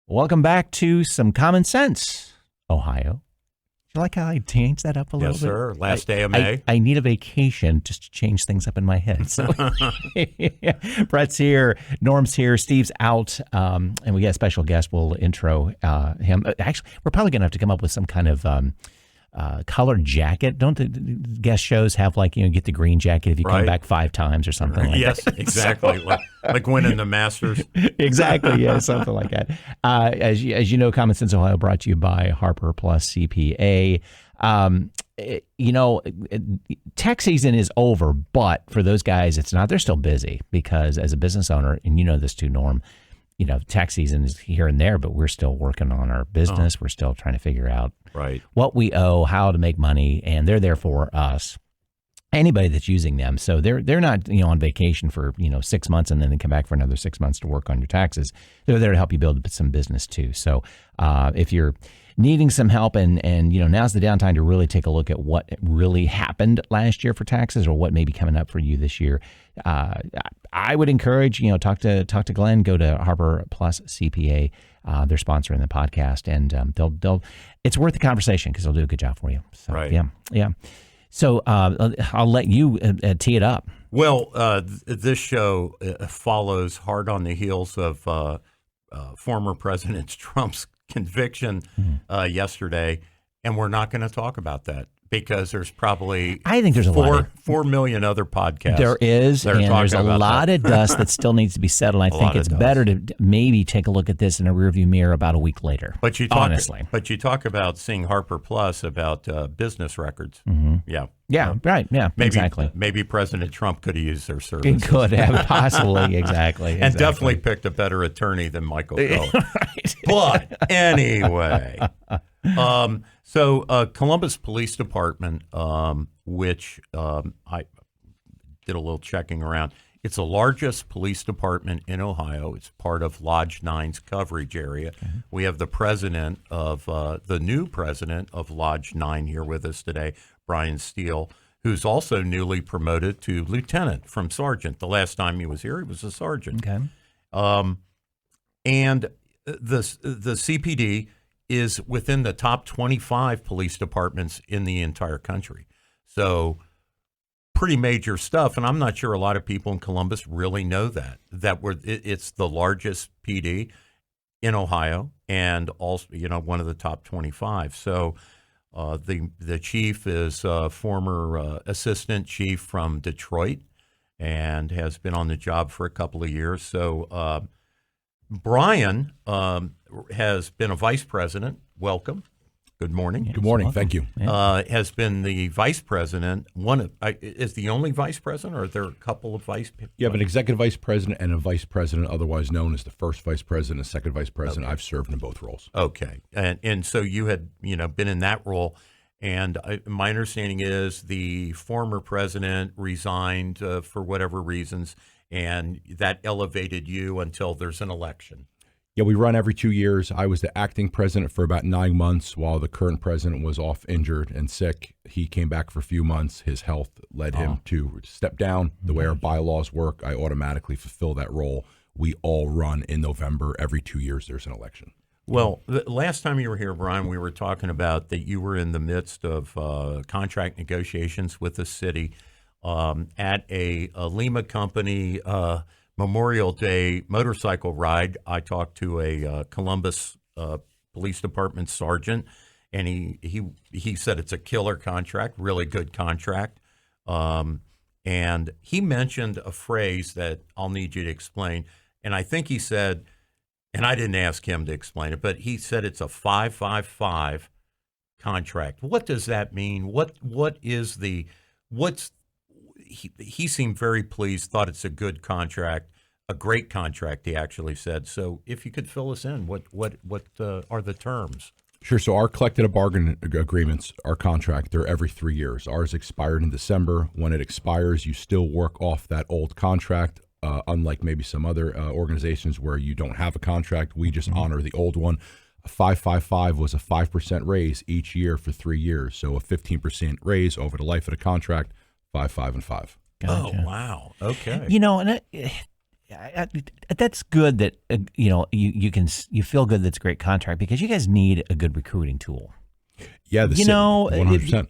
Welcome back to Some Common Sense, Ohio. You like how I changed that up a little bit? Yes, sir. Last day of May. I need a vacation just to change things up in my head. So Brett's here, Norm's here, Steve's out, and we got a special guest. We'll intro him. Actually, we're probably going to have to come up with some kind of colored jacket. Don't the guest shows have get the green jacket if you come back 5 times or something like yes, that? Yes, exactly. like winning the Masters. Exactly, yeah, something like that. As you know, Common Sense Ohio brought to you by Harper Plus CPA. Tax season is over, but for those guys, it's not. They're still busy because as a business owner, and you know this too, Norm, tax season is here and there, but we're still working on our business. We're still trying to figure out what we owe, how to make money, and they're there for us. Anybody that's using them. So they're not, on vacation for, 6 months and then they come back for another 6 months to work on your taxes. They're there to help you build some business too. So if you're needing some help and now's the downtime to really take a look at what really happened last year for taxes or what may be coming up for you this year. I would encourage, talk to Glenn, go to Harper Plus CPA. They're sponsoring the podcast, and they'll it's worth the conversation because they'll do a good job for you. So, yeah. So I'll let you tee it up. Well, this show follows hard on the heels of former President Trump's conviction yesterday, and we're not going to talk about that because there's probably I think there's a 4 million other podcasts. There is, and there's a lot of dust that still needs to be settled. I think it's better to maybe take a look at this in a rearview mirror about a week later. But you talk about seeing Harper Plus about business records. Mm-hmm. Yeah, right. Yeah, exactly. Maybe President Trump could have used their services. He could have, possibly, exactly. And definitely picked a better attorney than Michael Cohen. Right. But anyway, so Columbus Police Department, which I did a little checking around, it's the largest police department in Ohio. It's part of Lodge 9's coverage area. Mm-hmm. We have the president of the new president of Lodge 9 here with us today, Brian Steele, who's also newly promoted to lieutenant from sergeant. The last time he was here, he was a sergeant. Okay. And the CPD is within the top 25 police departments in the entire country. So pretty major stuff. And I'm not sure a lot of people in Columbus really know that it's the largest PD in Ohio and also, one of the top 25. So the chief is a former assistant chief from Detroit and has been on the job for a couple of years. So Brian has been a vice president. Welcome. Good morning. Good morning. Thank you. Has been the vice president. Is the only vice president, or are there a couple of vice? You have an executive vice president and a vice president, otherwise known as the first vice president and second vice president. Okay. I've served in both roles. Okay, and so you had been in that role, and my understanding is the former president resigned for whatever reasons, and that elevated you until there's an election. Yeah, we run every 2 years. I was the acting president for about 9 months while the current president was off injured and sick. He came back for a few months. His health led him to step down. The way our bylaws work, I automatically fulfill that role. We all run in November. Every 2 years, there's an election. Well, the last time you were here, Brian, we were talking about that you were in the midst of contract negotiations with the city at a Lima company Memorial Day motorcycle ride. I talked to a Columbus Police Department sergeant, and he said it's a killer contract, really good contract. And he mentioned a phrase that I'll need you to explain. And I think he said, and I didn't ask him to explain it, but he said it's a 555 contract. What does that mean? He seemed very pleased, thought it's a good contract, a great contract, he actually said. So if you could fill us in, what are the terms? Sure. So our collective bargain agreements, our contract, they're every 3 years. Ours expired in December. When it expires, you still work off that old contract. Unlike maybe some other organizations where you don't have a contract, we just honor the old one. A 555 was a 5% raise each year for 3 years. So a 15% raise over the life of the contract. 5, 5, and 5. Gotcha. Oh, wow. Okay. And That's good that you feel good that's a great contract because you guys need a good recruiting tool. Yeah, 100%.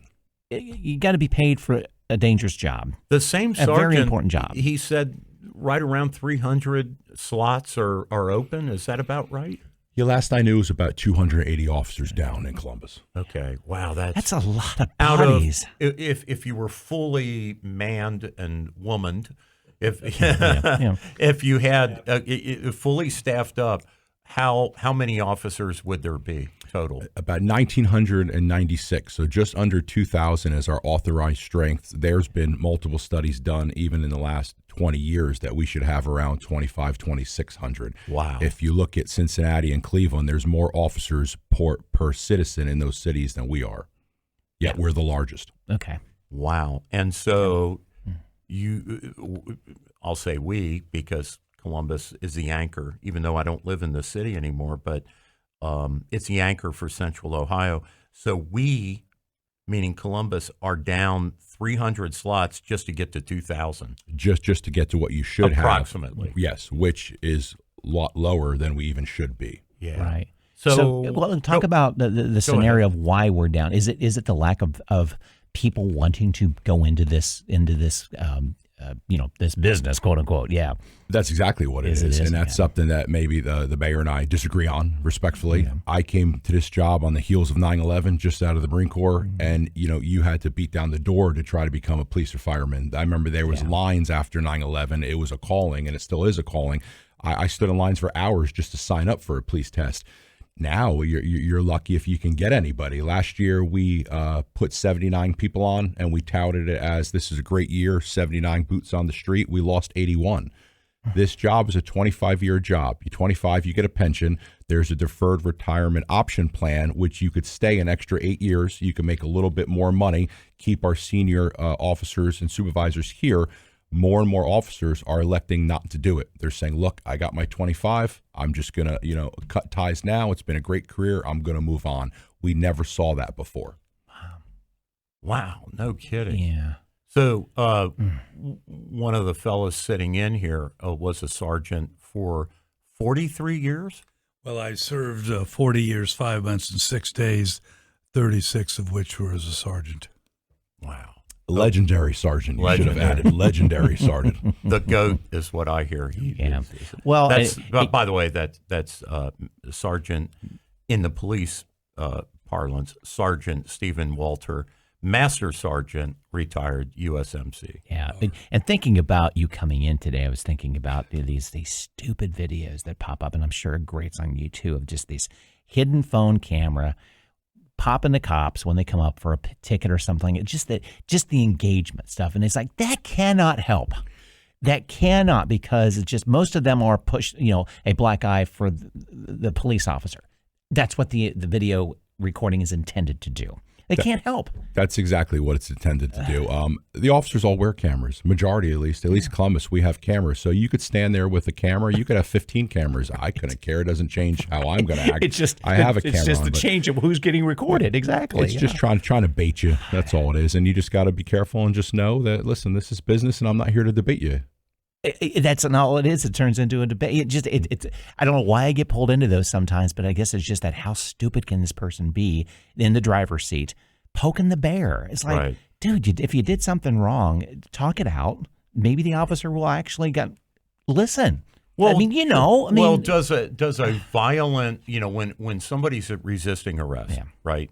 You got to be paid for a dangerous job. The same sergeant, a very important job. He said right around 300 slots are open. Is that about right? Yeah, last I knew was about 280 officers down in Columbus. Okay, wow, that's a lot of bodies. If you were fully manned and womaned, if you had fully staffed up, how many officers would there be total? About 1,996, so just under 2,000 is our authorized strength. There's been multiple studies done even in the last 20 years that we should have around 2,600. Wow. If you look at Cincinnati and Cleveland, there's more officers per citizen in those cities than we are. Yet we're the largest. Okay. Wow. And so I'll say we, because Columbus is the anchor, even though I don't live in the city anymore, but it's the anchor for Central Ohio. So we, meaning Columbus, are down 300 slots just to get to 2,000. Just to get to what you should approximately. have. Yes, which is a lot lower than we even should be. Yeah. Right. So talk about the scenario of why we're down. Is it the lack of people wanting to go into this this business, quote unquote? Yeah. That's exactly what it is. And that's something that maybe the mayor and I disagree on, respectfully. Yeah. I came to this job on the heels of 9/11, just out of the Marine Corps. And, you had to beat down the door to try to become a police or fireman. I remember there was lines after 9/11. It was a calling, and it still is a calling. I stood in lines for hours just to sign up for a police test. Now you're lucky if you can get anybody. Last year we put 79 people on, and we touted it as this is a great year, 79 boots on the street. We lost 81. This job is a 25-year job. You're 25, you get a pension. There's a deferred retirement option plan, which you could stay an extra 8 years. You can make a little bit more money, keep our senior officers and supervisors here. More and more officers are electing not to do it. They're saying, look, I got my 25. I'm just going to, cut ties now. It's been a great career. I'm going to move on. We never saw that before. Wow. No kidding. Yeah. So one of the fellows sitting in here was a sergeant for 43 years? Well, I served 40 years, 5 months, and 6 days, 36 of which were as a sergeant. Wow. Legendary sergeant. You should have added legendary sergeant. The GOAT is what I hear. Well, by the way, that's Sergeant in the police parlance, Sergeant Stephen Walter, Master Sergeant, retired USMC. Yeah, and thinking about you coming in today, I was thinking about these stupid videos that pop up, and I'm sure it grates on you too, of just these hidden phone camera popping the cops when they come up for a ticket or something. It's just the engagement stuff, and it's like that cannot help. That cannot, because it's just most of them are a black eye for the police officer. That's what the video recording is intended to do. They can't help. That's exactly what it's intended to do. The officers all wear cameras, majority at least. At least Columbus, we have cameras. So you could stand there with a camera. You could have 15 cameras. I couldn't care. It doesn't change how I'm going to act. I have a camera. It's just the change of who's getting recorded. Exactly. It's just trying to bait you. That's all it is. And you just got to be careful and just know that, listen, this is business, and I'm not here to debate you. That's not all it is. It turns into a debate. It's I don't know why I get pulled into those sometimes, but I guess it's just that how stupid can this person be in the driver's seat poking the bear? It's like, right. Dude, if you did something wrong, talk it out. Maybe the officer will actually listen. Well, well, does a violent, when somebody's resisting arrest, right?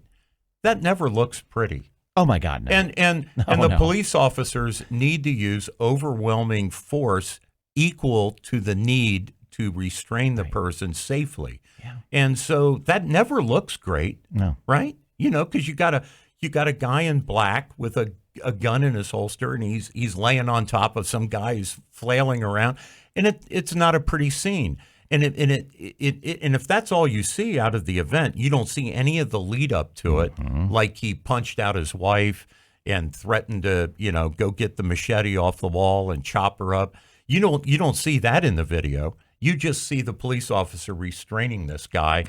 That never looks pretty. Oh my God, no. And the police officers need to use overwhelming force equal to the need to restrain the person safely. Yeah. And so that never looks great. No. Right? Because you got a guy in black with a gun in his holster, and he's laying on top of some guy who's flailing around, and it's not a pretty scene. And if that's all you see out of the event, you don't see any of the lead up to it, like he punched out his wife and threatened to, go get the machete off the wall and chop her up. You don't see that in the video. You just see the police officer restraining this guy,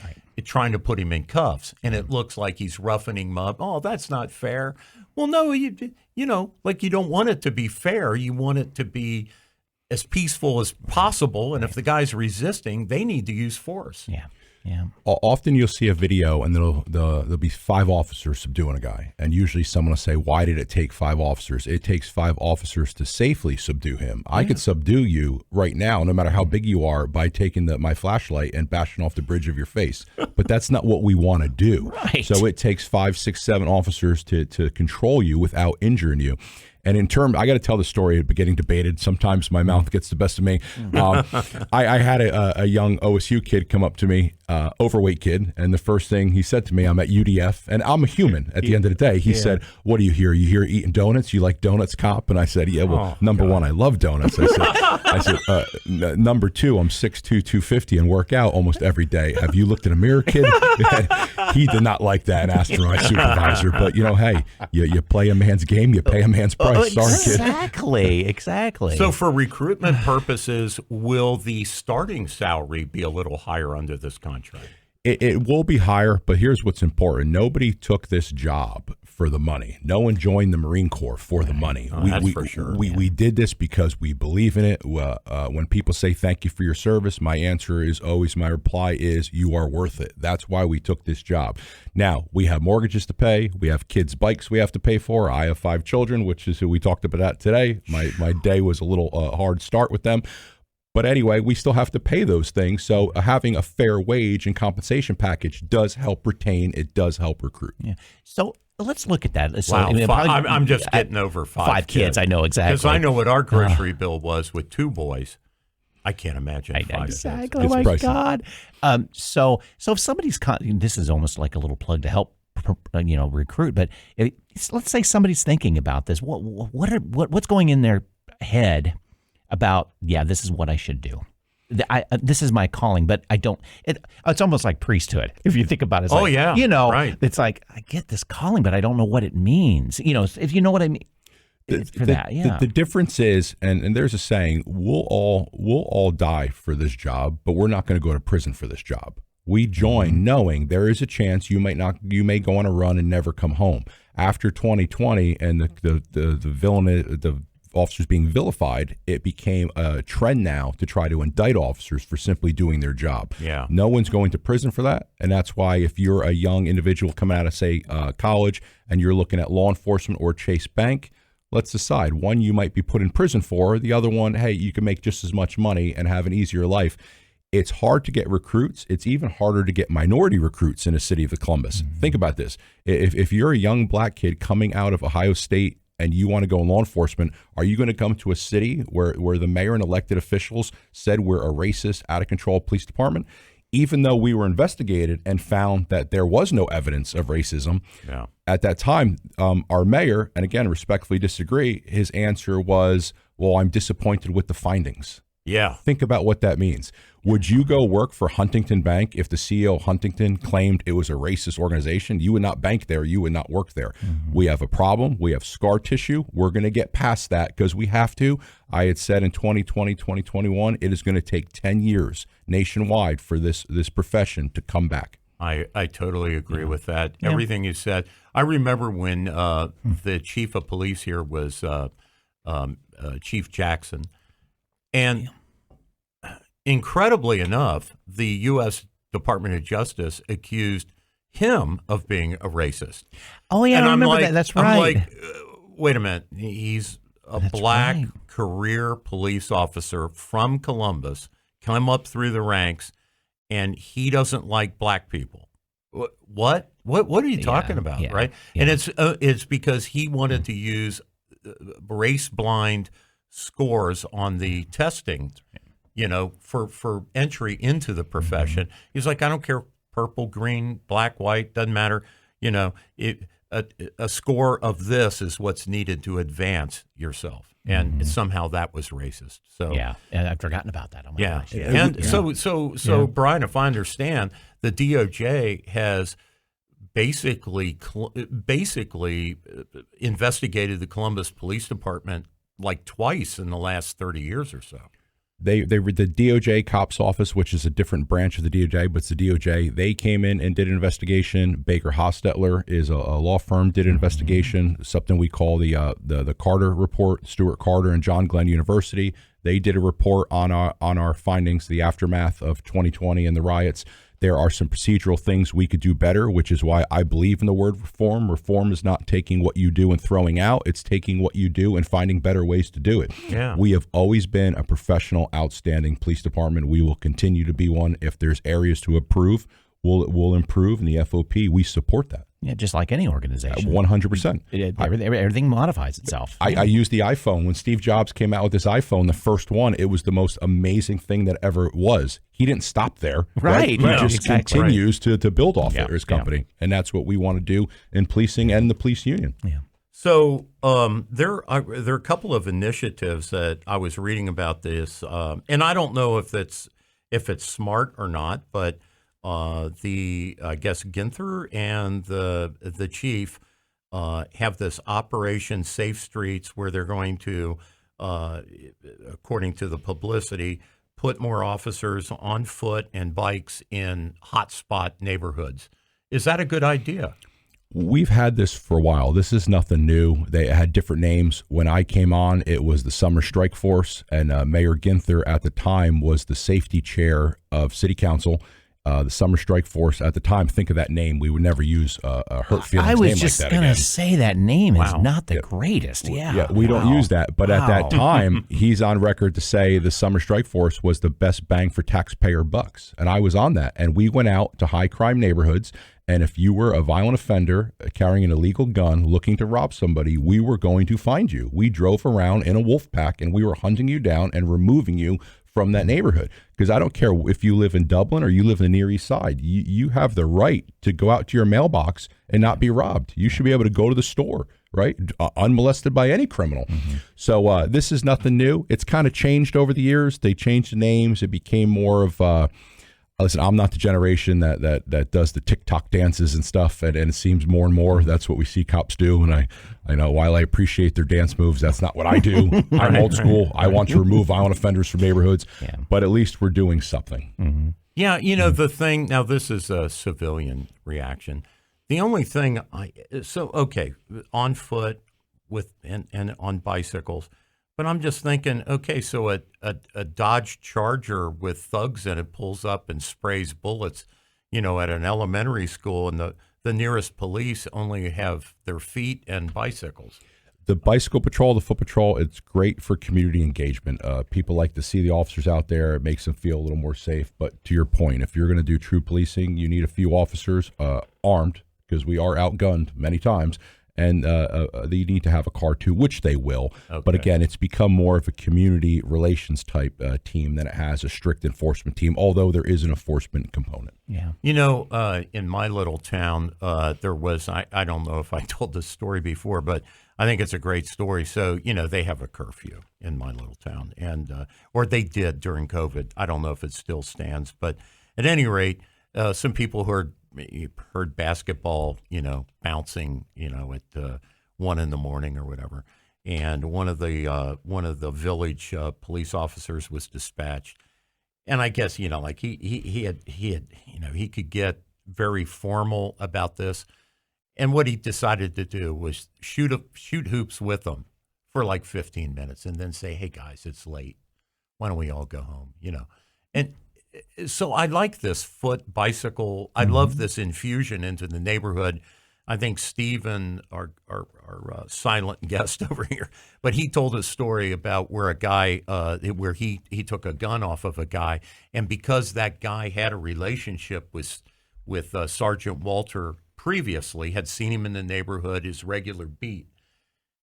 trying to put him in cuffs, and it looks like he's roughening him up. Oh, that's not fair. Well, no, you don't want it to be fair. You want it to be as peaceful as possible. And if the guy's resisting, they need to use force. Yeah. Yeah. Often you'll see a video and there'll be 5 officers subduing a guy. And usually someone will say, why did it take 5 officers? It takes 5 officers to safely subdue him. I could subdue you right now, no matter how big you are, by taking my flashlight and bashing off the bridge of your face. But that's not what we want to do. Right. So it takes 5, 6, 7 officers to control you without injuring you. And in terms, I got to tell the story of getting debated. Sometimes my mouth gets the best of me. I had a young OSU kid come up to me, overweight kid, and the first thing he said to me, I'm at UDF, and I'm a human at the end of the day. He said, what are you here? You here eating donuts? You like donuts, cop? And I said, yeah, well, number one, I love donuts. I said, number 2, I'm 6'2", 250 and work out almost every day. Have you looked in a mirror, kid? He did not like that and asked for my supervisor. But, hey, you play a man's game, you pay a man's price. Sorry, kid. Exactly. So for recruitment purposes, will the starting salary be a little higher under this contract? It will be higher, but here's what's important. Nobody took this job for the money. No one joined the Marine Corps for the money. That's for sure. We did this because we believe in it. When people say thank you for your service, my answer is always, my reply is, you are worth it. That's why we took this job. Now, we have mortgages to pay. We have kids' bikes we have to pay for. I have 5 children, which is who we talked about that today. My day was a little hard start with them. But anyway, we still have to pay those things. So having a fair wage and compensation package does help retain. It does help recruit. Yeah. So let's look at that. So, Wow, I'm just getting over 5 kids. I know exactly. Because I know what our grocery bill was with 2 boys. I can't imagine 5 kids. Exactly. It's Oh my pricey. God. So if somebody's this is almost like a little plug to help recruit. But let's say somebody's thinking about this. What's going in their head about, this is what I should do. This is my calling, but I don't. It's almost like priesthood if you think about it. It's right. It's like I get this calling, but I don't know what it means. If you know what I mean. The difference is, and there's a saying, we'll all die for this job, but we're not going to go to prison for this job. We join knowing there is a chance you may go on a run and never come home. After 2020 and the officers being vilified, it became a trend now to try to indict officers for simply doing their job. Yeah. No one's going to prison for that. And that's why if you're a young individual coming out of, say, college, and you're looking at law enforcement or Chase Bank, let's decide. One you might be put in prison for. The other one, hey, you can make just as much money and have an easier life. It's hard to get recruits. It's even harder to get minority recruits in a city of the Columbus. Think about this. If you're a young black kid coming out of Ohio State and you want to go in law enforcement, are you going to come to a city where the mayor and elected officials said we're a racist, out-of-control police department? Even though we were investigated and found that there was no evidence of racism, at that time, our mayor, and again, respectfully disagree, his answer was, well, I'm disappointed with the findings. Yeah. Think about what that means. Would you go work for Huntington Bank if the CEO of Huntington claimed it was a racist organization? You would not bank there. You would not work there. We have a problem. We have scar tissue. We're going to get past that because we have to. I had said in 2020, 2021, it is going to take 10 years nationwide for this profession to come back. I totally agree with that. Everything you said. I remember when the chief of police here was Chief Jackson. And incredibly enough, the U.S. Department of Justice accused him of being a racist. Oh, yeah, and I remember that. That's right. I'm like, wait a minute. He's a black career police officer from Columbus, come up through the ranks, and he doesn't like black people. What are you talking about, right? Yeah. And it's because he wanted to use race-blind scores on the testing, for entry into the profession. He's like, I don't care, purple, green, black, white, doesn't matter. A score of this is what's needed to advance yourself. And somehow that was racist. So and I've forgotten about that. Oh my gosh. And so Brian, if I understand, the DOJ has basically investigated the Columbus Police Department like twice in the last 30 years or so. The DOJ Cops Office, which is a different branch of the DOJ, but it's the DOJ, they came in and did an investigation. Baker Hostetler is a law firm, did an investigation, something we call the Carter Report, Stuart Carter and John Glenn University. They did a report on our findings, the aftermath of 2020 and the riots. There are some procedural things we could do better, which is why I believe in the word reform. Reform is not taking what you do and throwing out. It's taking what you do and finding better ways to do it. Yeah. We have always been a professional, outstanding police department. We will continue to be one. If there's areas to improve, we'll improve. And the FOP, we support that. Yeah, just like any organization. 100%. Everything modifies itself. I use the iPhone. When Steve Jobs came out with this iPhone, the first one, it was the most amazing thing that ever was. He didn't stop there. Right. He No, just exactly. continues to build off Yeah, his company. And that's what we want to do in policing and the police union. Yeah. So there are a couple of initiatives that I was reading about this, and I don't know if it's smart or not, but I guess Ginther and the chief have this Operation Safe Streets where they're going to, according to the publicity, put more officers on foot and bikes in hotspot neighborhoods. Is that a good idea? We've had this for a while. This is nothing new. They had different names. When I came on, it was the Summer Strike Force, and Mayor Ginther at the time was the safety chair of City Council. The Summer Strike Force at the time, think of that name. We would never use a hurt feelings I name was like just that going again. to say that name is Wow. not the greatest. Yeah. We don't use that. But at that Wow. time, he's on record to say the Summer Strike Force was the best bang for taxpayer bucks. And I was on that. And we went out to high crime neighborhoods. And if you were a violent offender carrying an illegal gun looking to rob somebody, we were going to find you. We drove around in a wolf pack and we were hunting you down and removing you from that neighborhood. Because I don't care if you live in Dublin or you live in the Near East Side, you have the right to go out to your mailbox and not be robbed. You should be able to go to the store, right? Unmolested by any criminal. Mm-hmm. So this is nothing new. It's kind of changed over the years. They changed the names. It became more of listen, I'm not the generation that does the TikTok dances and stuff, and it seems more and more that's what we see cops do. And I know while I appreciate their dance moves, that's not what I do. I'm old school. I want to remove violent offenders from neighborhoods, but at least we're doing something. Mm-hmm. Yeah, the thing, now this is a civilian reaction. The only thing on foot and on bicycles. But I'm just thinking, okay, so a Dodge Charger with thugs in it pulls up and sprays bullets, at an elementary school, and the nearest police only have their feet and bicycles. The bicycle patrol, the foot patrol, it's great for community engagement. People like to see the officers out there. It makes them feel a little more safe. But to your point, if you're going to do true policing, you need a few officers armed, because we are outgunned many times. And they need to have a car too, which they will. Okay. But again, it's become more of a community relations type team than it has a strict enforcement team, although there is an enforcement component. Yeah. In my little town, there was, I don't know if I told this story before, but I think it's a great story. So, they have a curfew in my little town, and or they did during COVID. I don't know if it still stands, but at any rate, some people who are heard basketball, bouncing, at 1 a.m. or whatever, and one of the village police officers was dispatched, and I guess he could get very formal about this, and what he decided to do was shoot hoops with them for like 15 minutes, and then say, "Hey guys, it's late. Why don't we all go home?" And so I like this foot bicycle. I love this infusion into the neighborhood. I think Stephen, our silent guest over here, but he told a story about where a guy, where he took a gun off of a guy, and because that guy had a relationship with Sergeant Walter previously, had seen him in the neighborhood, his regular beat,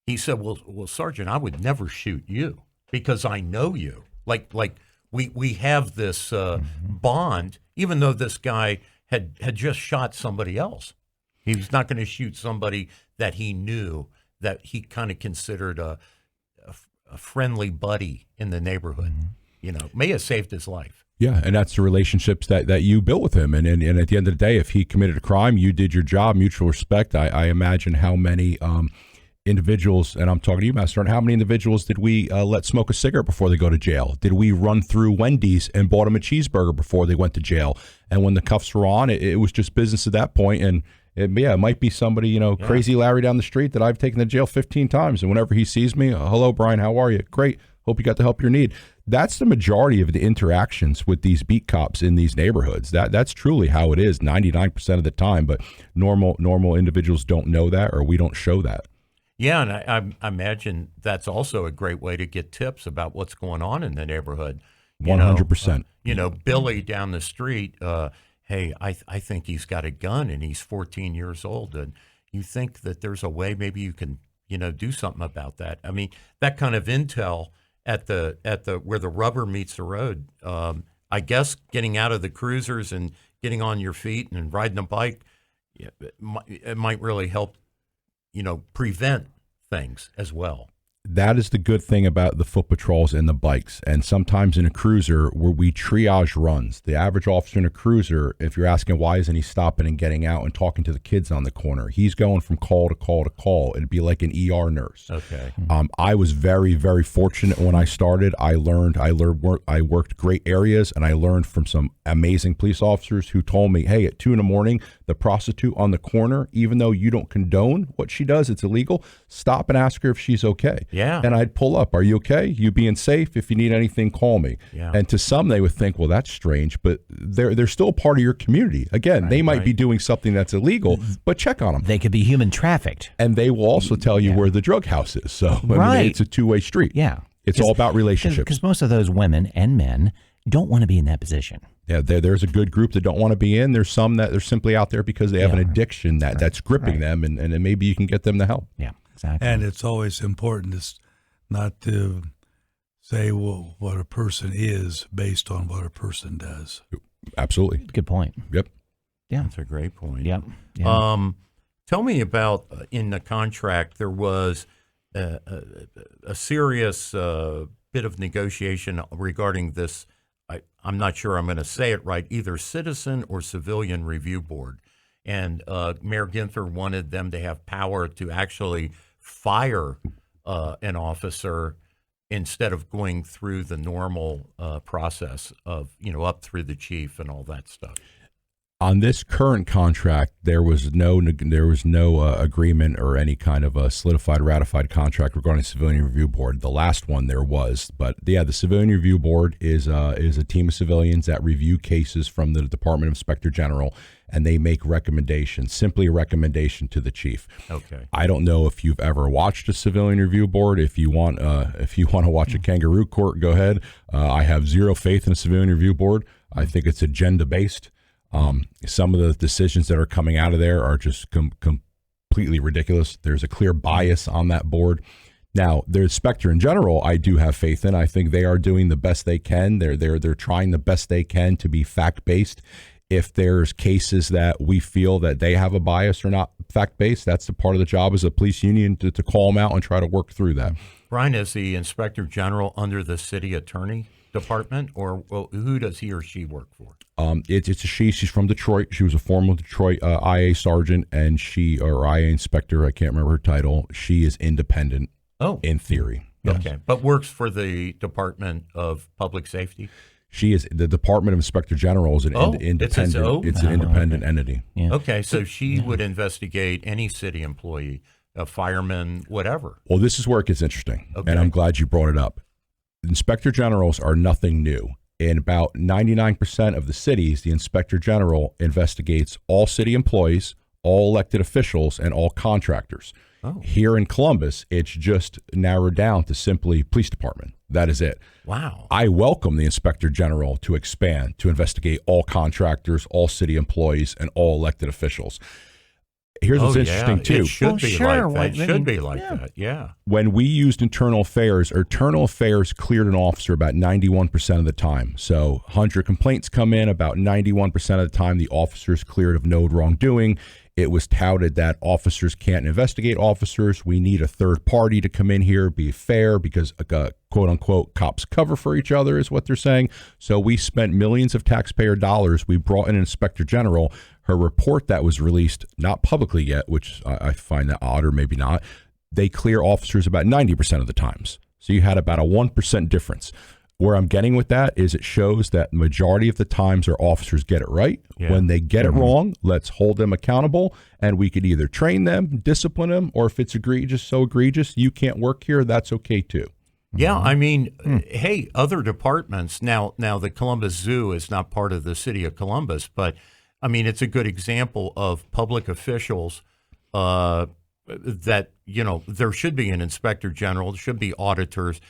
he said, "Well, Sergeant, I would never shoot you because I know you. Like." We have this bond, even though this guy had just shot somebody else. He was not going to shoot somebody that he knew, that he kind of considered a friendly buddy in the neighborhood. May have saved his life. Yeah, and that's the relationships that you built with him. And at the end of the day, if he committed a crime, you did your job, mutual respect. I imagine how many individuals, and I'm talking to you, Master Sergeant, how many individuals did we let smoke a cigarette before they go to jail? Did we run through Wendy's and bought them a cheeseburger before they went to jail? And when the cuffs were on, it was just business at that point. And it might be somebody, crazy Larry down the street that I've taken to jail 15 times. And whenever he sees me, "Hello, Brian, how are you? Great. Hope you got the help you need." That's the majority of the interactions with these beat cops in these neighborhoods. That's truly how it is 99% of the time. But normal individuals don't know that, or we don't show that. Yeah, and I imagine that's also a great way to get tips about what's going on in the neighborhood. 100%. Billy down the street, hey, I think he's got a gun and he's 14 years old. And you think that there's a way maybe you can, do something about that. I mean, that kind of intel at the where the rubber meets the road. I guess getting out of the cruisers and getting on your feet and riding a bike, it might really help, prevent things as well. That is the good thing about the foot patrols and the bikes. And sometimes in a cruiser where we triage runs, the average officer in a cruiser, if you're asking why isn't he stopping and getting out and talking to the kids on the corner, he's going from call to call to call. It'd be like an ER nurse. Okay. I was very, very fortunate when I started. I worked great areas, and I learned from some amazing police officers who told me, hey, at 2 a.m, the prostitute on the corner, even though you don't condone what she does, it's illegal, stop and ask her if she's okay. Yeah. And I'd pull up. Are you okay? You being safe? If you need anything, call me. Yeah. And to some, they would think, well, that's strange, but they're still part of your community. Again, they might be doing something that's illegal, but check on them. They could be human trafficked. And they will also tell you where the drug house is. So I mean, it's a two-way street. Yeah. It's all about relationships. Because most of those women and men don't want to be in that position. Yeah, there's a good group that don't want to be in. There's some that they're simply out there because they have an addiction that's gripping them, and maybe you can get them the help. Yeah, exactly. And it's always important not to say what a person is based on what a person does. Absolutely. Good point. Yep. Yeah. That's a great point. Yep. Tell me about in the contract, there was a serious bit of negotiation regarding this. I'm not sure I'm going to say it right, either citizen or civilian review board. And Mayor Ginther wanted them to have power to actually fire an officer instead of going through the normal process of, up through the chief and all that stuff. On this current contract, there was no agreement or any kind of a solidified, ratified contract regarding civilian review board. The last one there was, but the civilian review board is a team of civilians that review cases from the Department of Inspector General, and they make recommendations, simply a recommendation to the chief. Okay. I don't know if you've ever watched a civilian review board. If you want to watch a kangaroo court, go ahead. I have zero faith in a civilian review board. I think it's agenda based. Some of the decisions that are coming out of there are just completely ridiculous. There's a clear bias on that board. Now, the inspector in general, I do have faith in. I think they are doing the best they can. They're trying the best they can to be fact-based. If there's cases that we feel that they have a bias or not fact-based, that's the part of the job as a police union to call them out and try to work through that. Brian, is the inspector general under the city attorney department, or who does he or she work for? It's a she. She's from Detroit. She was a former Detroit IA sergeant, and or IA inspector. I can't remember her title. She is independent. Oh, in theory. Yes. Okay, but works for the Department of Public Safety. She is the Department of Inspector General is an independent. It's an independent entity. Yeah. Okay, so she would investigate any city employee, a fireman, whatever. Well, this is where it gets interesting, Okay. and I'm glad you brought it up. Inspector Generals are nothing new. In about 99% of the cities, the Inspector General investigates all city employees, all elected officials, and all contractors. Oh. Here in Columbus, it's just narrowed down to simply police department. That is it. Wow. I welcome the Inspector General to expand, to investigate all contractors, all city employees, and all elected officials. Here's what's interesting, too. It should be sure. like that. It should be like that, yeah. When we used internal affairs cleared an officer about 91% of the time. So 100 complaints come in, about 91% of the time the officer's cleared of no wrongdoing. It was touted that officers can't investigate officers. We need a third party to come in here, be fair, because quote unquote cops cover for each other is what they're saying. So we spent millions of taxpayer dollars. We brought in an Inspector General. Her report that was released, not publicly yet, which I find that odd, or maybe not, they clear officers about 90% of the times. So you had about a 1% difference. Where I'm getting with that is it shows that the majority of the times our officers get it right. Yeah. When they get it wrong, let's hold them accountable, and we could either train them, discipline them, or if it's egregious, so egregious, you can't work here, that's okay too. Yeah, I mean, hey, other departments now. The Columbus Zoo is not part of the city of Columbus, but I mean, it's a good example of public officials that there should be an inspector general, there should be auditors.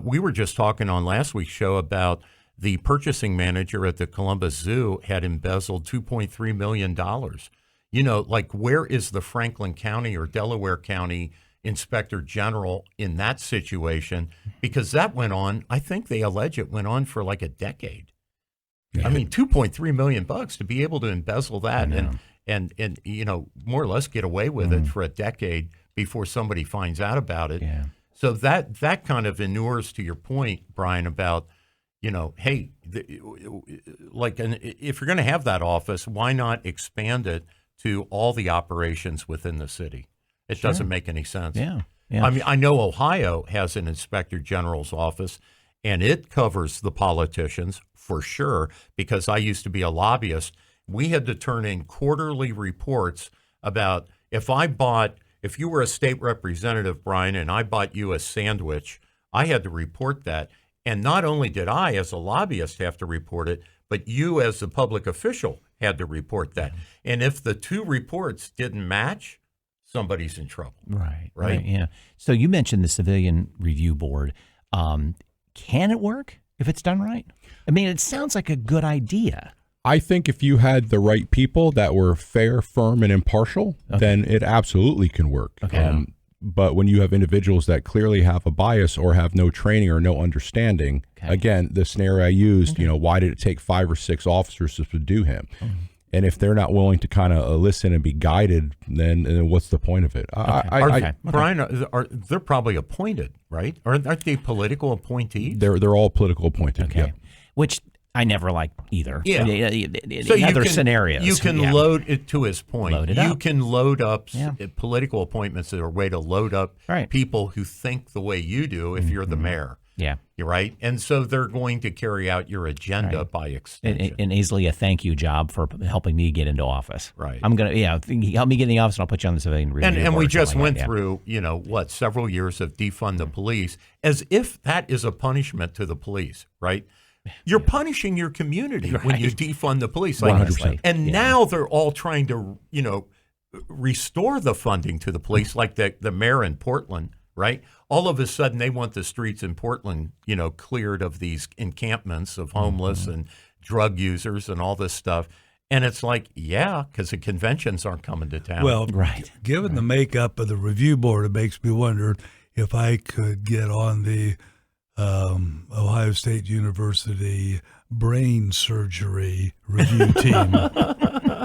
We were just talking on last week's show about the purchasing manager at the Columbus Zoo had embezzled $2.3 million. Like where is the Franklin County or Delaware County inspector general in that situation? Because that went on, I think they allege it went on for like a decade. Yeah. I mean, $2.3 million to be able to embezzle that and more or less get away with it for a decade before somebody finds out about it. Yeah. So that kind of inures to your point, Brian, about hey, if you're going to have that office, why not expand it to all the operations within the city? It doesn't make any sense. Yeah. Yeah. I mean, I know Ohio has an inspector general's office, and it covers the politicians for sure, because I used to be a lobbyist. We had to turn in quarterly reports about if you were a state representative, Brian, and I bought you a sandwich, I had to report that. And not only did I, as a lobbyist, have to report it, but you, as a public official, had to report that. And if the two reports didn't match, somebody's in trouble. Right. Yeah. So you mentioned the Civilian Review Board. Can it work if it's done right? I mean, it sounds like a good idea. I think if you had the right people that were fair, firm, and impartial, then it absolutely can work. Okay. But when you have individuals that clearly have a bias or have no training or no understanding, again, the scenario I used, why did it take 5 or 6 officers to subdue him? And if they're not willing to kind of listen and be guided, then what's the point of it? Brian, they're probably appointed, right? Aren't they political appointees? They're all political appointed. Okay. Yep. Which I never liked either. Yeah. So in other scenarios. You can load it, to his point. You can load up political appointments that are a way to load up people who think the way you do if you're the mayor. Yeah. You're right. And so they're going to carry out your agenda by extension. And easily a thank you job for helping me get into office. Right. I'm going to, help me get in the office and I'll put you on the Civilian Review Board. And we just went through, several years of defund the police, as if that is a punishment to the police, right? You're punishing your community when you defund the police. 100%. And now they're all trying to, restore the funding to the police, like the mayor in Portland, right? All of a sudden, they want the streets in Portland, cleared of these encampments of homeless and drug users and all this stuff. And it's like, because the conventions aren't coming to town. Well, given the makeup of the review board, it makes me wonder if I could get on the Ohio State University brain surgery review team,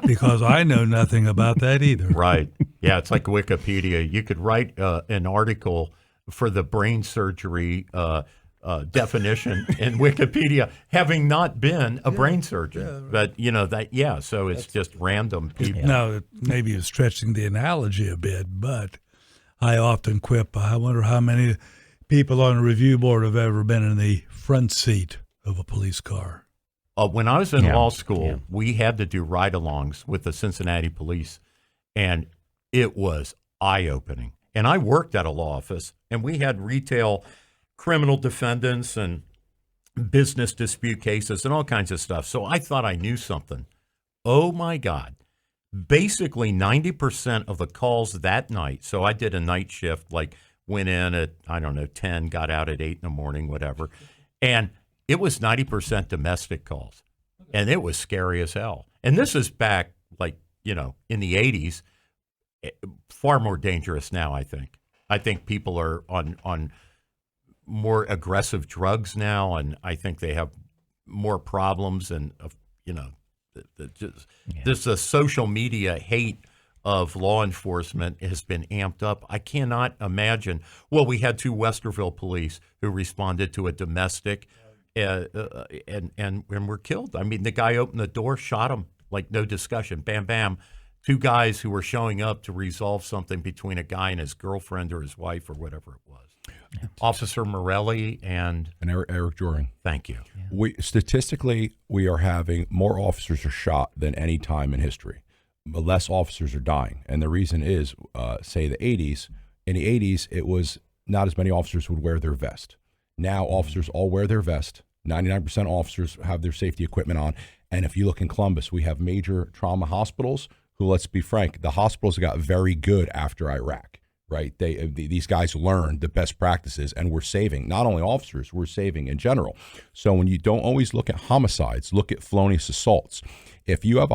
because I know nothing about that either. Right. Yeah, it's like Wikipedia. You could write an article for the brain surgery definition in Wikipedia, having not been a brain surgeon. Yeah. But, so it's just random people. Now, maybe you're stretching the analogy a bit, but I often quip, I wonder how many people on a review board have ever been in the front seat of a police car. When I was in law school, we had to do ride-alongs with the Cincinnati police, and it was eye-opening. And I worked at a law office, and we had retail criminal defendants and business dispute cases and all kinds of stuff. So I thought I knew something. Oh, my God. Basically, 90% of the calls that night, so I did a night shift, went in at, 10, got out at 8 in the morning, whatever. And it was 90% domestic calls. And it was scary as hell. And this is back, in the 80s, far more dangerous now, I think. I think people are on more aggressive drugs now, and I think they have more problems. And, this social media hate of law enforcement has been amped up. I cannot imagine. Well, we had 2 Westerville police who responded to a domestic and were killed. I mean, the guy opened the door, shot him, no discussion, bam, bam. 2 guys who were showing up to resolve something between a guy and his girlfriend or his wife or whatever it was. Officer Morelli and Eric Joring. Thank you. Yeah. Statistically, we are having more officers are shot than any time in history. But less officers are dying. And the reason is, say the 80s, in the 80s, it was not as many officers would wear their vest. Now officers all wear their vest. 99% officers have their safety equipment on. And if you look in Columbus, we have major trauma hospitals who, let's be frank, the hospitals got very good after Iraq, right? These guys learned the best practices, and we're saving not only officers, we're saving in general. So when you don't always look at homicides, look at felonious assaults. If you have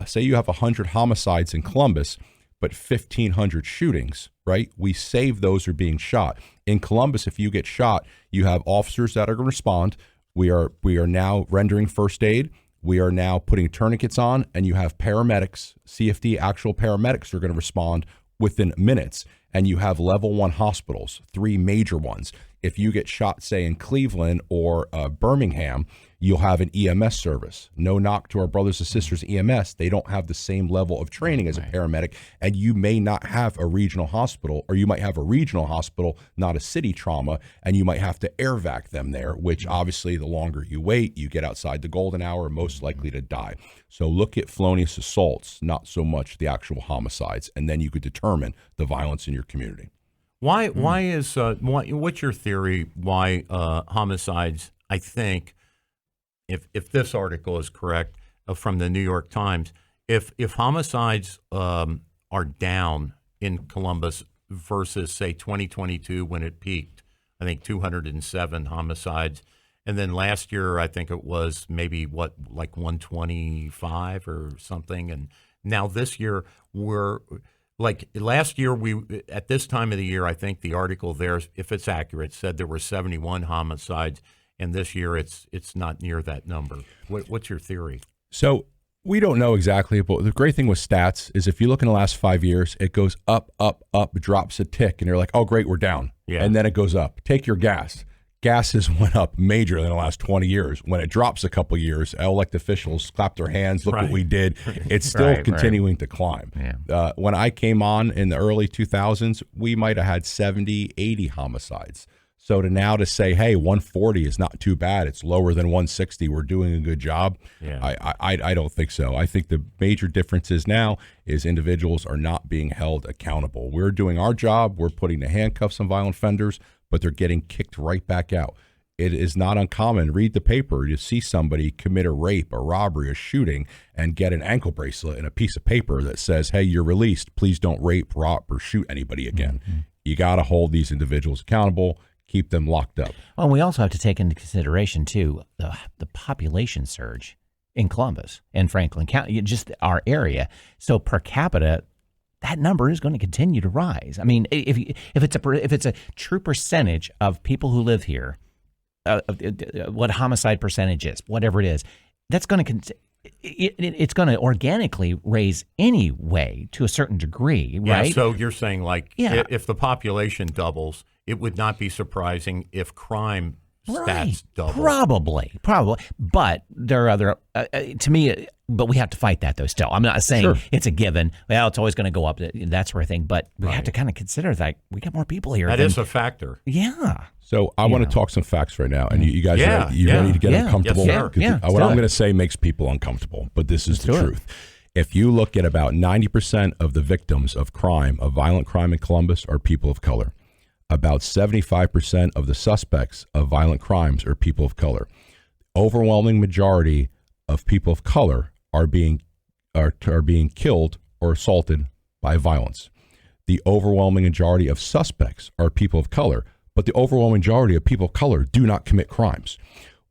say you have 100 homicides in Columbus, but 1,500 shootings, right? We save those who are being shot. In Columbus, if you get shot, you have officers that are going to respond. We are now rendering first aid. We are now putting tourniquets on, and you have paramedics, CFD actual paramedics are going to respond within minutes. And you have level 1 hospitals, 3 major ones. If you get shot, say, in Cleveland or Birmingham, you'll have an EMS service. No knock to our brothers and sisters EMS. They don't have the same level of training as a paramedic, and you may not have a regional hospital, or you might have a regional hospital, not a city trauma, and you might have to air vac them there, which obviously the longer you wait, you get outside the golden hour, most likely to die. So look at felonious assaults, not so much the actual homicides, and then you could determine the violence in your community. Why is what's your theory why homicides, I think, if this article is correct from the New York Times, if homicides are down in Columbus versus, say, 2022 when it peaked, I think 207 homicides, and then last year I think it was maybe like 125 or something, and now this year we're like last year at this time of the year, I think the article there, if it's accurate, said there were 71 homicides. And this year, it's not near that number. What's your theory? So we don't know exactly, but the great thing with stats is if you look in the last 5 years, it goes up, up, up, drops a tick, and you're like, oh, great, we're down. Yeah. And then it goes up. Take your gas. Gas has went up majorly in the last 20 years. When it drops a couple years, elected officials clap their hands, look what we did. It's still continuing to climb. Yeah. When I came on in the early 2000s, we might have had 70, 80 homicides. So to say, hey, 140 is not too bad, it's lower than 160, we're doing a good job, I don't think so. I think the major difference is now is individuals are not being held accountable. We're doing our job, we're putting the handcuffs on violent offenders, but they're getting kicked right back out. It is not uncommon. Read the paper. You see somebody commit a rape, a robbery, a shooting, and get an ankle bracelet and a piece of paper that says, hey, you're released. Please don't rape, rob, or shoot anybody again. Mm-hmm. You got to hold these individuals accountable. Keep them locked up. Well, we also have to take into consideration, too, the population surge in Columbus and Franklin County, just our area. So per capita, that number is going to continue to rise. I mean, if it's a true percentage of people who live here, what homicide percentage is, whatever it is, that's going to it's going to organically raise anyway to a certain degree, right? Yeah, so you're saying if the population doubles, it would not be surprising if crime stats double. Probably. But there are other, to me, but we have to fight that though still. I'm not saying it's a given. Well, it's always going to go up, that sort of thing. But we have to kind of consider that we got more people here. That is a factor. Yeah. So I want to talk some facts right now. And you guys ready to get uncomfortable? Yes, what I'm going to say makes people uncomfortable, but this is the truth. If you look at about 90% of the victims of crime, of violent crime in Columbus, are people of color. About 75% of the suspects of violent crimes are people of color. Overwhelming majority of people of color are being killed or assaulted by violence. The overwhelming majority of suspects are people of color, but the overwhelming majority of people of color do not commit crimes.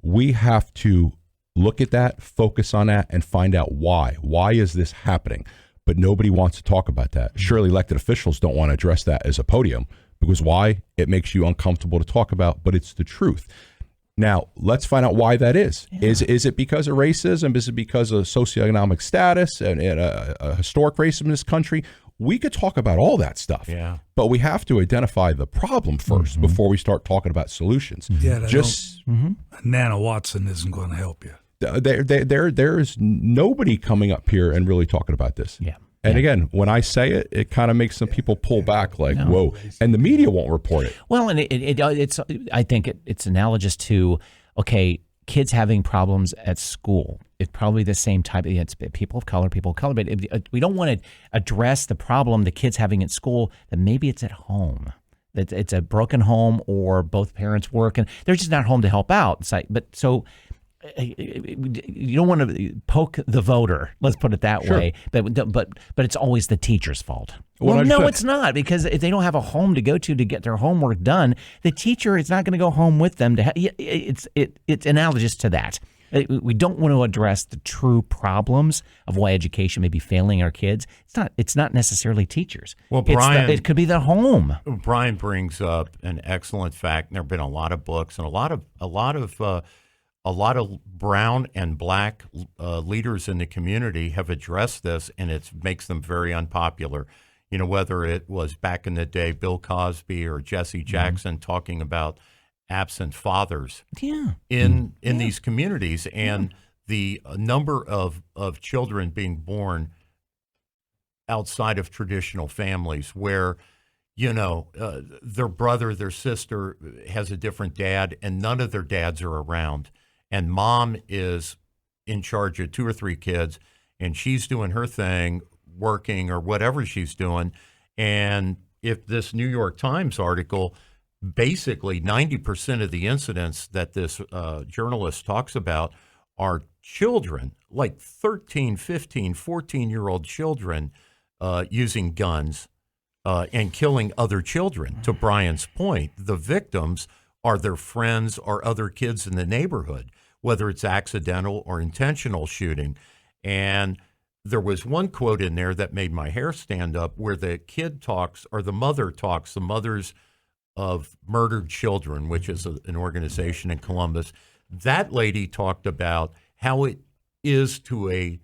We have to look at that, focus on that, and find out why. Why is this happening? But nobody wants to talk about that. Surely elected officials don't want to address that as a podium. Because why? It makes you uncomfortable to talk about, but it's the truth. Now, let's find out why that is. Yeah. Is it because of racism? Is it because of socioeconomic status and a historic racism in this country? We could talk about all that stuff, but we have to identify the problem first before we start talking about solutions. Yeah, Nana Watson isn't going to help you. There's nobody coming up here and really talking about this. Yeah. And again, when I say it, it kind of makes some people pull back like, whoa, and the media won't report it. Well, and it's I think it's analogous to, kids having problems at school. It's probably the same type. It's people of color, but we don't want to address the problem the kids having at school, then maybe it's at home. It's a broken home, or both parents work and they're just not home to help out. It's like, but so you don't want to poke the voter. Let's put it that way. But it's always the teacher's fault. Well, no, it's not, because if they don't have a home to go to get their homework done, the teacher is not going to go home with them. It's analogous to that. We don't want to address the true problems of why education may be failing our kids. It's not necessarily teachers. Well, Brian, it could be the home. Brian brings up an excellent fact. And there have been a lot of books and a lot of brown and black leaders in the community have addressed this, and it makes them very unpopular. You know, whether it was back in the day, Bill Cosby or Jesse Jackson talking about absent fathers in these communities, and the number of children being born outside of traditional families where, you know, their brother, their sister has a different dad, and none of their dads are around. And mom is in charge of 2 or 3 kids, and she's doing her thing, working or whatever she's doing. And if this New York Times article, basically 90% of the incidents that this journalist talks about are children, like 13, 15, 14-year-old children using guns and killing other children. To Brian's point, the victims are their friends or other kids in the neighborhood, whether it's accidental or intentional shooting. And there was one quote in there that made my hair stand up where the kid talks, or the mother talks, the mothers of murdered children, which is an organization in Columbus. That lady talked about how it is to an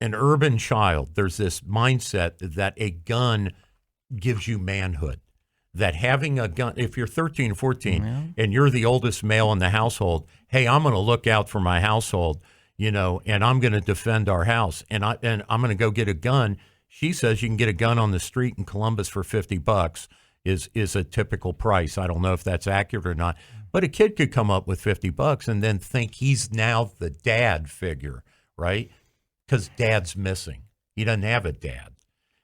urban child. There's this mindset that a gun gives you manhood. That having a gun, if you're 13, 14, and you're the oldest male in the household, hey, I'm going to look out for my household, you know, and I'm going to defend our house, and I'm going to go get a gun. She says you can get a gun on the street in Columbus for $50 is a typical price. I don't know if that's accurate or not, but a kid could come up with $50 and then think he's now the dad figure, right? Because dad's missing. He doesn't have a dad.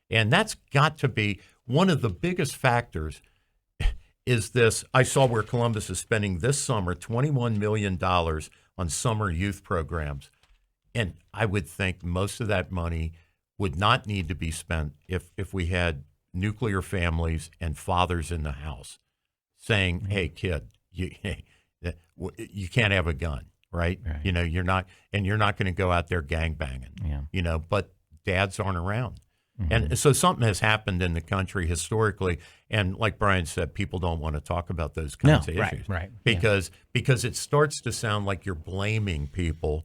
And that's got to be one of the biggest factors. Is this, I saw where Columbus is spending this summer $21 million on summer youth programs. And I would think most of that money would not need to be spent if we had nuclear families and fathers in the house saying, hey, kid, you can't have a gun, right? You know, you're not going to go out there gangbanging, you know, but dads aren't around. And so something has happened in the country historically, and like Brian said, people don't want to talk about those kinds of issues, because it starts to sound like you're blaming people,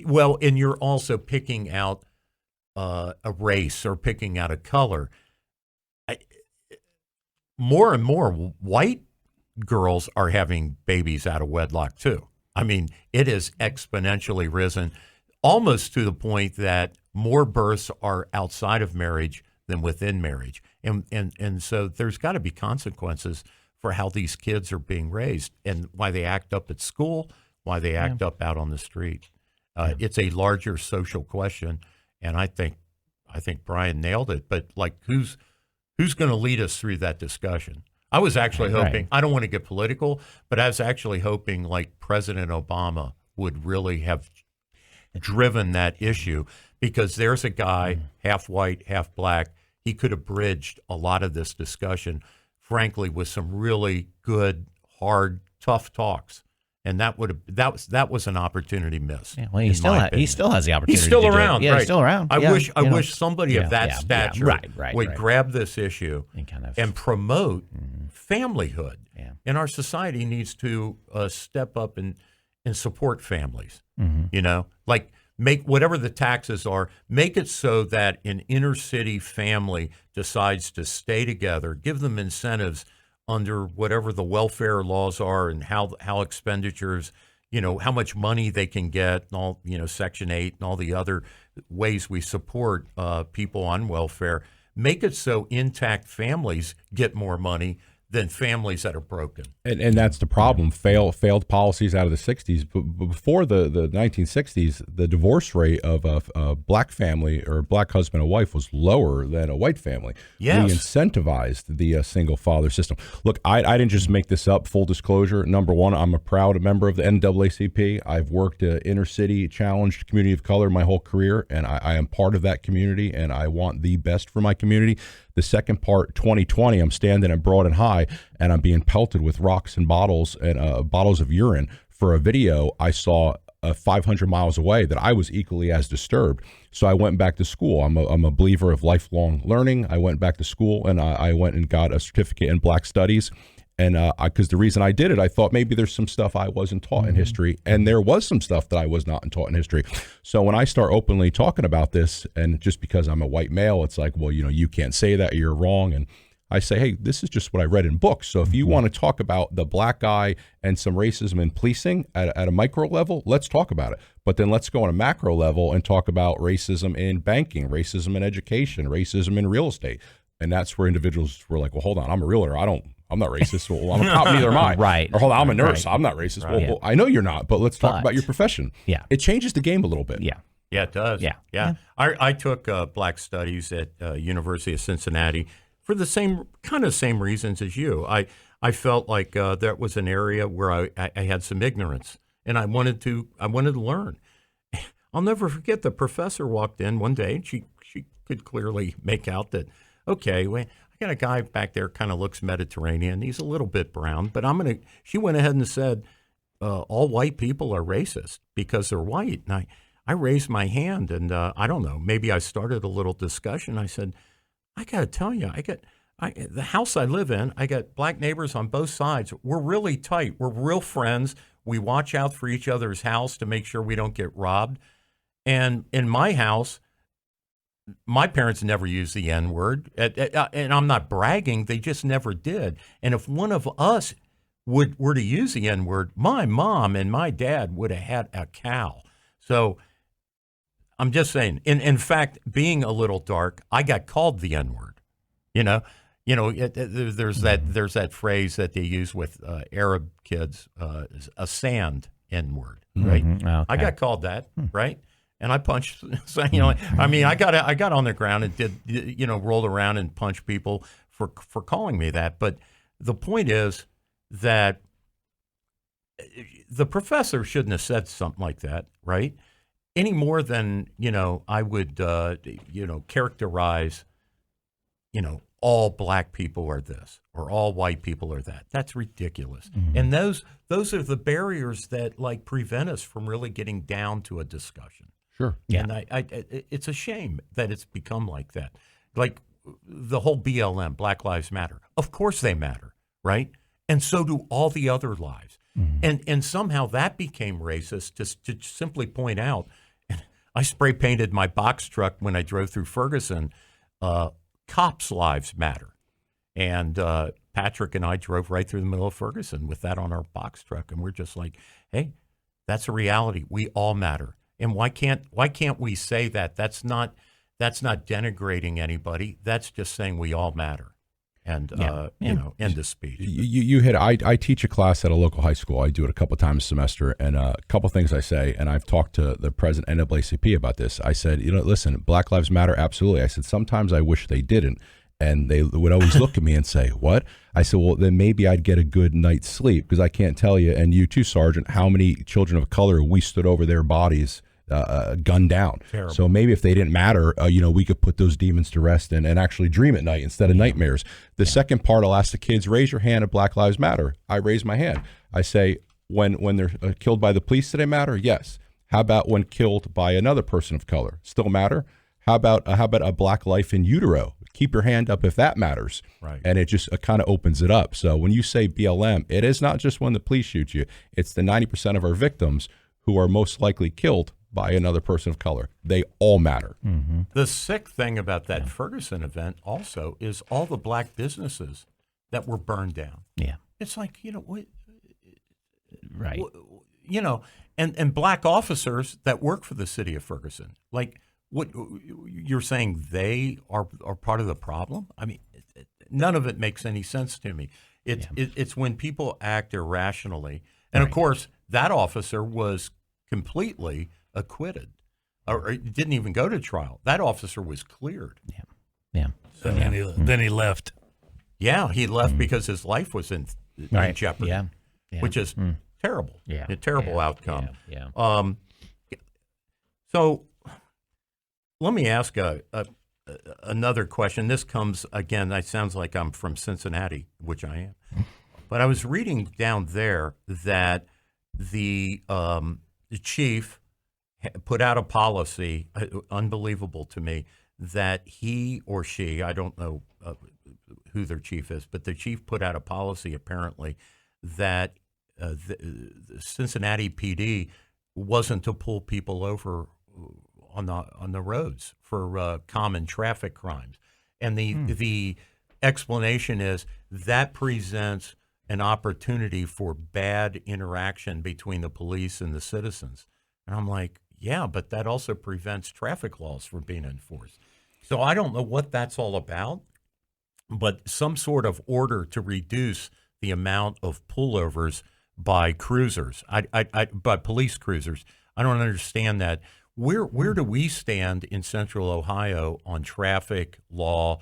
well, and you're also picking out a race or picking out a color. More and more white girls are having babies out of wedlock too. I mean, it has exponentially risen, almost to the point that more births are outside of marriage than within marriage. And so there's got to be consequences for how these kids are being raised and why they act up at school, why they act up out on the street. It's a larger social question, and I think Brian nailed it. But like, who's going to lead us through that discussion? I was actually hoping, I don't want to get political, but I was actually hoping like President Obama would really have driven that issue, because there's a guy, half white, half black. He could have bridged a lot of this discussion, frankly, with some really good, hard, tough talks. And that was an opportunity missed. Yeah, well, he still has the opportunity. He's still around. Yeah, right. He's still around. I wish somebody of that stature would grab this issue and promote familyhood. Yeah. And our society needs to step up and support families. You know, like make whatever the taxes are, make it so that an inner city family decides to stay together, give them incentives under whatever the welfare laws are and how expenditures, you know, how much money they can get, and all, you know, Section 8 and all the other ways we support people on welfare. Make it so intact families get more money than families that are broken. And that's the problem. Failed policies out of the 60s. But before the 1960s, the divorce rate of a black family or a black husband and wife was lower than a white family. Yes. We incentivized the single father system. Look, I didn't just make this up. Full disclosure. Number one, I'm a proud member of the NAACP. I've worked inner city challenged community of color my whole career, and I am part of that community, and I want the best for my community. The second part, 2020, I'm standing at Broad and High, and I'm being pelted with rocks and bottles of urine for a video I saw 500 miles away that I was equally as disturbed. So I went back to school. I'm a believer of lifelong learning. I went back to school, and I went and got a certificate in Black Studies. And because the reason I did it, I thought maybe there's some stuff I wasn't taught in history, and there was some stuff that I was not taught in history. So when I start openly talking about this, and just because I'm a white male, it's like, well, you can't say that, you're wrong. And I say, hey, this is just what I read in books. So if you want to talk about the black guy and some racism in policing at a micro level, let's talk about it. But then let's go on a macro level and talk about racism in banking, racism in education, racism in real estate. And that's where individuals were like, well, hold on, I'm a realtor. I'm not racist. Well, I'm a cop, neither am I. Right. Or hold on, I'm a nurse. Right. I'm not racist. Right. Well, I know you're not, but let's talk But- about your profession. Yeah. It changes the game a little bit. Yeah. Yeah, it does. Yeah. I took Black Studies at University of Cincinnati for the same reasons as you. I felt like that was an area where I had some ignorance, and I wanted to learn. I'll never forget the professor walked in one day, and she could clearly make out that, okay, I got a guy back there kind of looks Mediterranean. He's a little bit brown, but she went ahead and said, all white people are racist because they're white. And I raised my hand, and I don't know, maybe I started a little discussion. I said, I got to tell you, the house I live in, I got black neighbors on both sides. We're really tight. We're real friends. We watch out for each other's house to make sure we don't get robbed. And in my house, my parents never used the N-word, and I'm not bragging. They just never did. And if one of us were to use the N-word, my mom and my dad would have had a cow. So I'm just saying. In fact, being a little dark, I got called the N-word. There's that phrase that they use with Arab kids, a sand N-word, right? Okay. I got called that, right? And I punched. So, I got on the ground and did, rolled around and punched people for calling me that. But the point is that the professor shouldn't have said something like that, right? Any more than I would, characterize, all black people are this or all white people are that. That's ridiculous. Mm-hmm. And those are the barriers that prevent us from really getting down to a discussion. Sure. Yeah. And it's a shame that it's become like that. Like the whole BLM, Black Lives Matter. Of course they matter, right? And so do all the other lives. Mm-hmm. And somehow that became racist to simply point out. I spray painted my box truck when I drove through Ferguson. Cops' lives matter. And Patrick and I drove right through the middle of Ferguson with that on our box truck. And we're just like, hey, that's a reality. We all matter. And why can't we say that? That's not denigrating anybody. That's just saying we all matter. And end of speech. You hit. I teach a class at a local high school. I do it a couple times a semester, and a couple things I say. And I've talked to the president of NAACP about this. I said, listen, Black Lives Matter, absolutely. I said sometimes I wish they didn't, and they would always look at me and say, "What?" I said, "Well, then maybe I'd get a good night's sleep because I can't tell you, and you too, Sergeant, how many children of color we stood over their bodies." Gunned down. Terrible. So maybe if they didn't matter, we could put those demons to rest and actually dream at night instead of nightmares. The second part, I'll ask the kids, raise your hand at Black Lives Matter. I raise my hand. I say, when they're killed by the police, do they matter? Yes. How about when killed by another person of color? Still matter? How about a black life in utero? Keep your hand up if that matters. Right. And it just kind of opens it up. So when you say BLM, it is not just when the police shoot you. It's the 90% of our victims who are most likely killed by another person of color. They all matter. Mm-hmm. The sick thing about that Ferguson event also is all the black businesses that were burned down. Yeah. It's like, Right. And black officers that work for the city of Ferguson. Like, what you're saying, they are part of the problem? I mean, none of it makes any sense to me. It's when people act irrationally. And of course, that officer was completely acquitted, or didn't even go to trial. That officer was cleared. Yeah. So then he left. Yeah, he left because his life was in jeopardy. Yeah. Which is terrible. Yeah. A terrible outcome. Yeah. So let me ask another question. This comes, again, it sounds like I'm from Cincinnati, which I am. But I was reading down there that the chief put out a policy, unbelievable to me, that he or she, I don't know who their chief is, but the chief put out a policy apparently that the Cincinnati PD wasn't to pull people over on the roads for common traffic crimes, and the explanation is that presents an opportunity for bad interaction between the police and the citizens. And I'm like, yeah, but that also prevents traffic laws from being enforced. So I don't know what that's all about, but some sort of order to reduce the amount of pullovers by cruisers, by police cruisers. I don't understand that. Where do we stand in Central Ohio on traffic law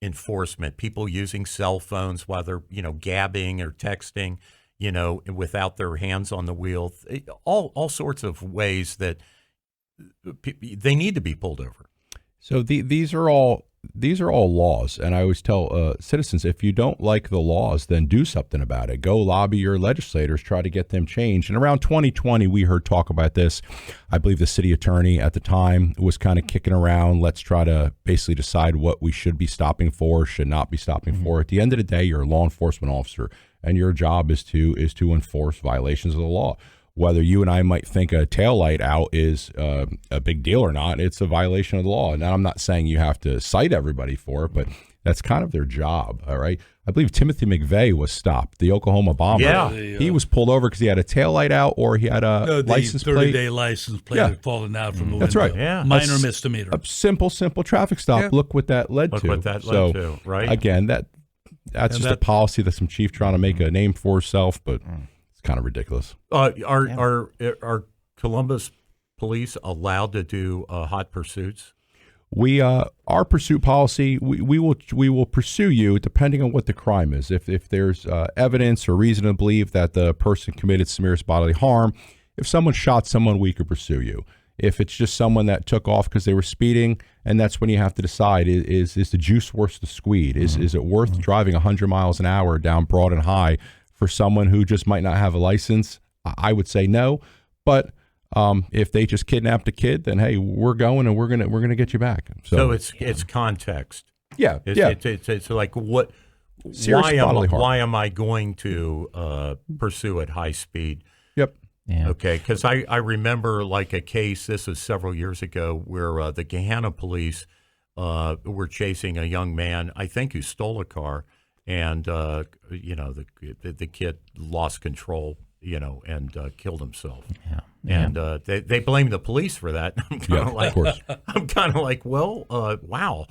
enforcement? People using cell phones while they're gabbing or texting, without their hands on the wheel. All sorts of ways that they need to be pulled over. So these are all laws, and I always tell citizens, if you don't like the laws, then do something about it. Go lobby your legislators, try to get them changed. And around 2020, we heard talk about this. I believe the city attorney at the time was kind of kicking around, let's try to basically decide what we should be stopping for, should not be stopping for. At the end of the day, you're a law enforcement officer, and your job is to enforce violations of the law. Whether you and I might think a taillight out is a big deal or not, it's a violation of the law. Now, I'm not saying you have to cite everybody for it, but that's kind of their job, all right? I believe Timothy McVeigh was stopped, the Oklahoma bomber. Yeah. He was pulled over because he had a taillight out or he had a license plate. 30-day license plate had fallen out from the window. That's right. Yeah. Minor misdemeanor. A simple traffic stop. Yeah. Look what that led Look to. what that led to, right? Again, that's just a policy that some chief trying to make a name for himself, but it's kind of ridiculous. Are Columbus police allowed to do hot pursuits? We our pursuit policy, we will pursue you depending on what the crime is. If there's evidence or reason to believe that the person committed serious bodily harm, if someone shot someone, we could pursue you. If it's just someone that took off because they were speeding, and that's when you have to decide, is the juice worth the squeeze? Is it worth driving 100 miles an hour down Broad and High for someone who just might not have a license? I would say no. But if they just kidnapped a kid, then hey, we're going and we're gonna get you back. So it's context. Yeah, It's like what? Why am I going to pursue at high speed? Yep. Yeah. Okay, because I remember like a case, this was several years ago, where the Gahanna police were chasing a young man, I think, who stole a car, and the kid lost control, and killed himself. Yeah. And they blamed the police for that. I'm kind of like, well, wow.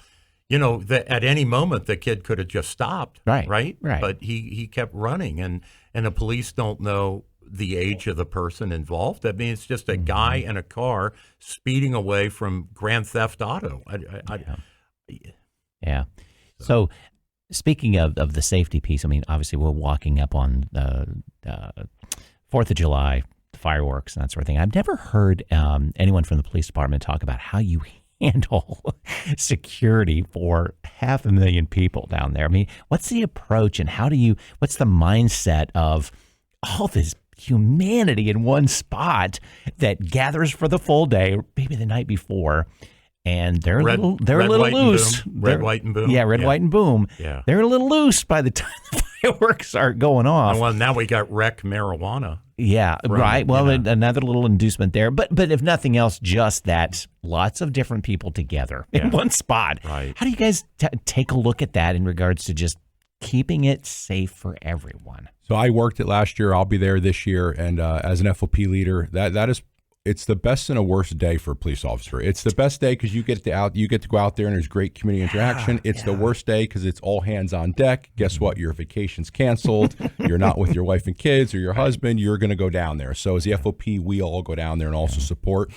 At any moment the kid could have just stopped, right? But he kept running, and the police don't know the age of the person involved. I mean, it's just a guy in a car speeding away from Grand Theft Auto. Yeah. So speaking of the safety piece, I mean, obviously we're walking up on the 4th of July, the fireworks and that sort of thing. I've never heard anyone from the police department talk about how you handle security for 500,000 people down there. I mean, what's the approach, and what's the mindset of all this humanity in one spot that gathers for the full day, maybe the night before, and they're a little loose. Red, white, and boom. Yeah, red, white, and boom. Yeah. They're a little loose by the time the fireworks are going off. Well, now we got rec marijuana. Yeah, right. Well, another little inducement there. But if nothing else, just that lots of different people together in one spot. Right. How do you guys take a look at that in regards to just keeping it safe for everyone? So I worked it last year. I'll be there this year, and as an FOP leader, that is It's the best and a worst day for a police officer. It's the best day because you get to go out there and there's great community interaction. It's the worst day because it's all hands on deck. Guess what? Your vacation's canceled. You're not with your wife and kids or your husband. You're going to go down there. So as the FOP, we all go down there and also support.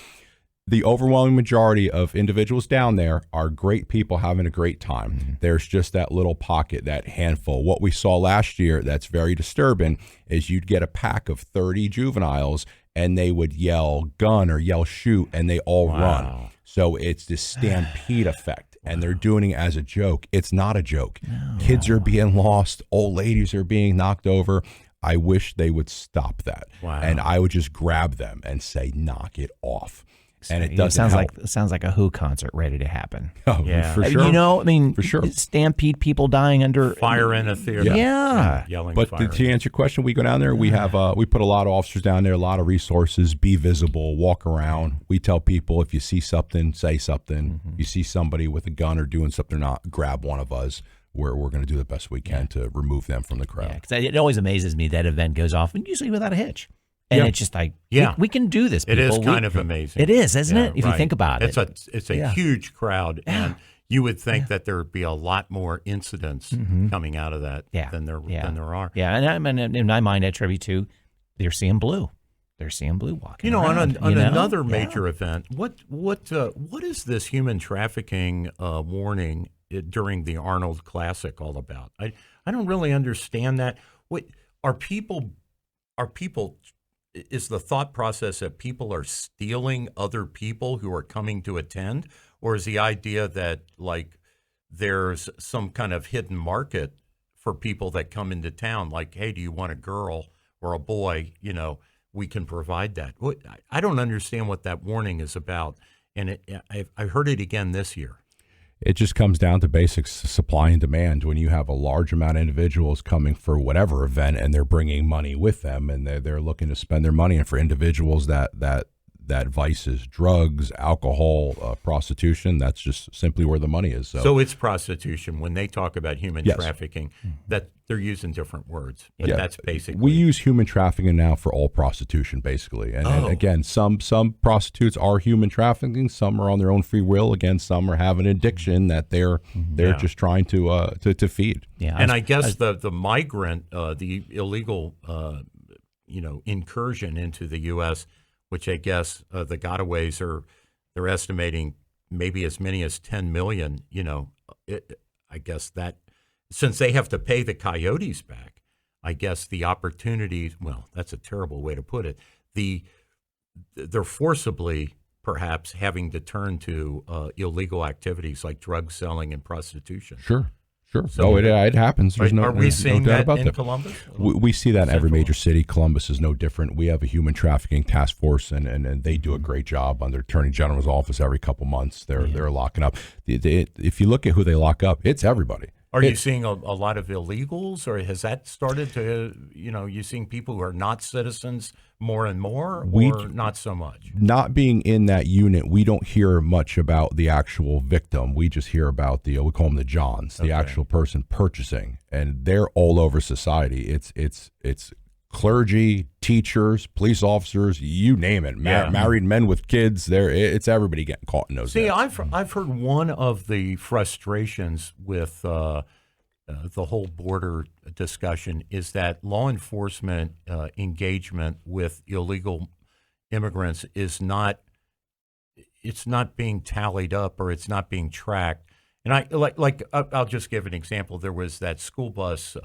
The overwhelming majority of individuals down there are great people having a great time. There's just that little pocket, that handful. What we saw last year that's very disturbing is you'd get a pack of 30 juveniles and they would yell gun or yell shoot and they all run. So it's this stampede effect and they're doing it as a joke. It's not a joke. Kids are being lost. Old ladies are being knocked over. I wish they would stop that. And I would just grab them and say, knock it off. And it doesn't help. It sounds like a Who concert ready to happen. Oh, for sure. You know, I mean, for sure. Stampede, people dying under fire in a theater. Yeah. Yelling but fire. To answer your question, we go down there. We have we put a lot of officers down there, a lot of resources. Be visible, walk around. We tell people if you see something, say something. You see somebody with a gun or doing something or not, grab one of us. We're going to do the best we can to remove them from the crowd. Yeah, because it always amazes me that event goes off, and usually without a hitch. And it's just like, we can do this, people. It is kind of amazing. It is, isn't it? If you think about it. It's a huge crowd, and you would think that there would be a lot more incidents coming out of that than there are. Yeah, and in my mind, I attribute to they're seeing blue. They're seeing blue walking around. On another major event, what is this human trafficking warning during the Arnold Classic all about? I don't really understand that. What are people? Is the thought process that people are stealing other people who are coming to attend, or is the idea that like there's some kind of hidden market for people that come into town? Like, hey, do you want a girl or a boy? You know, we can provide that. I don't understand what that warning is about, and I heard it again this year. It just comes down to basics, supply and demand. When you have a large amount of individuals coming for whatever event and they're bringing money with them and they're looking to spend their money, and for individuals that vices, drugs, alcohol, prostitution, that's just simply where the money is. So it's prostitution. When they talk about human trafficking, that they're using different words, but that's basically. We use human trafficking now for all prostitution, basically. And again, some prostitutes are human trafficking. Some are on their own free will. Again, some are having addiction that they're just trying to feed. Yeah, and I guess the migrant, the illegal, incursion into the U.S., which I guess the gotaways they're estimating maybe as many as 10 million. I guess that since they have to pay the coyotes back, I guess the opportunity. Well, that's a terrible way to put it. They're forcibly perhaps having to turn to illegal activities like drug selling and prostitution. Sure. So it happens. There's are we seeing no doubt that about in that. Columbus? We see that in every major city. Columbus is no different. We have a human trafficking task force, and they do a great job under Attorney General's office every couple months. They're locking up. If you look at who they lock up, it's everybody. Are you seeing a lot of illegals, or has that started to, you seeing people who are not citizens more and more, or not so much? Not being in that unit, we don't hear much about the actual victim. We just hear about we call them the Johns, the actual person purchasing, and they're all over society. It's clergy, teachers, police officers, you name it. Married men with kids, it's everybody getting caught in those. See, I've heard one of the frustrations with the whole border discussion is that law enforcement engagement with illegal immigrants is not being tallied up, or it's not being tracked. And I'll just give an example. There was that school bus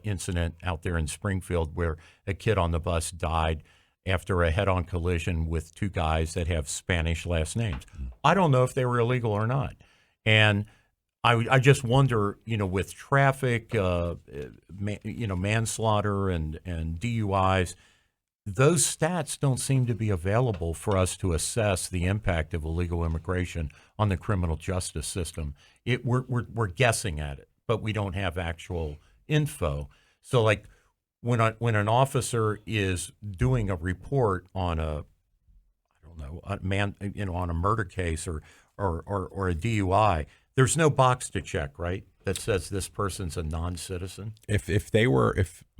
incident out there in Springfield where a kid on the bus died after a head-on collision with two guys that have Spanish last names. I don't know if they were illegal or not. And I just wonder, with traffic, manslaughter and DUIs, those stats don't seem to be available for us to assess the impact of illegal immigration on the criminal justice system. We're guessing at it, but we don't have actual info. So, like when an officer is doing a report on a murder case or a DUI, there's no box to check, right? That says this person's a non-citizen.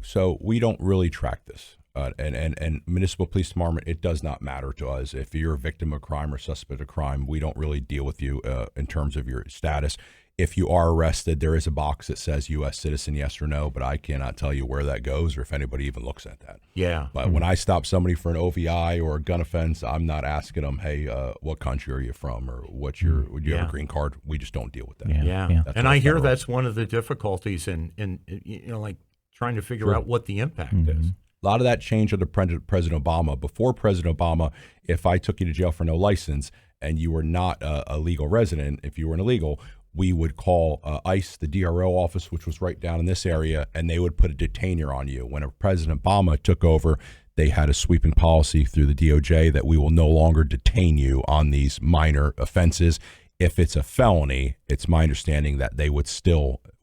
So we don't really track this. And municipal police department, it does not matter to us. If you're a victim of crime or suspect of crime, we don't really deal with you in terms of your status. If you are arrested, there is a box that says U.S. citizen, yes or no, but I cannot tell you where that goes or if anybody even looks at that. Yeah. But when I stop somebody for an OVI or a gun offense, I'm not asking them, hey, what country are you from or do you have a green card? We just don't deal with that. Yeah. And I hear that's one of the difficulties in like trying to figure out what the impact is. A lot of that changed under President Obama. Before President Obama, if I took you to jail for no license and you were not a legal resident, if you were an illegal, we would call ICE, the DRO office, which was right down in this area, and they would put a detainer on you. When President Obama took over, they had a sweeping policy through the DOJ that we will no longer detain you on these minor offenses. If it's a felony, it's my understanding that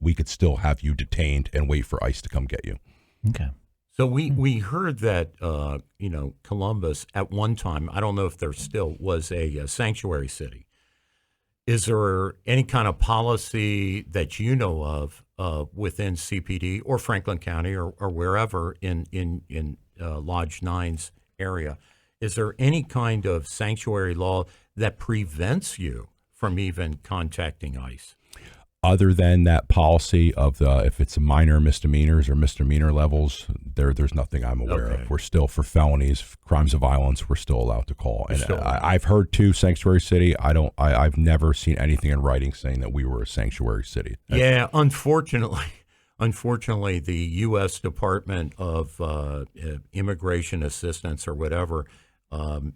we could still have you detained and wait for ICE to come get you. Okay. So we heard that Columbus at one time, I don't know if there still was a sanctuary city. Is there any kind of policy that you know of within CPD or Franklin County or wherever in Lodge 9's area? Is there any kind of sanctuary law that prevents you from even contacting ICE? Other than that policy of if it's a minor misdemeanors or misdemeanor levels, there's nothing I'm aware of. We're still, for felonies, crimes of violence, we're still allowed to call. And I've heard too, sanctuary city. I've never seen anything in writing saying that we were a sanctuary city. Unfortunately, the U.S. Department of Immigration Assistance or whatever, on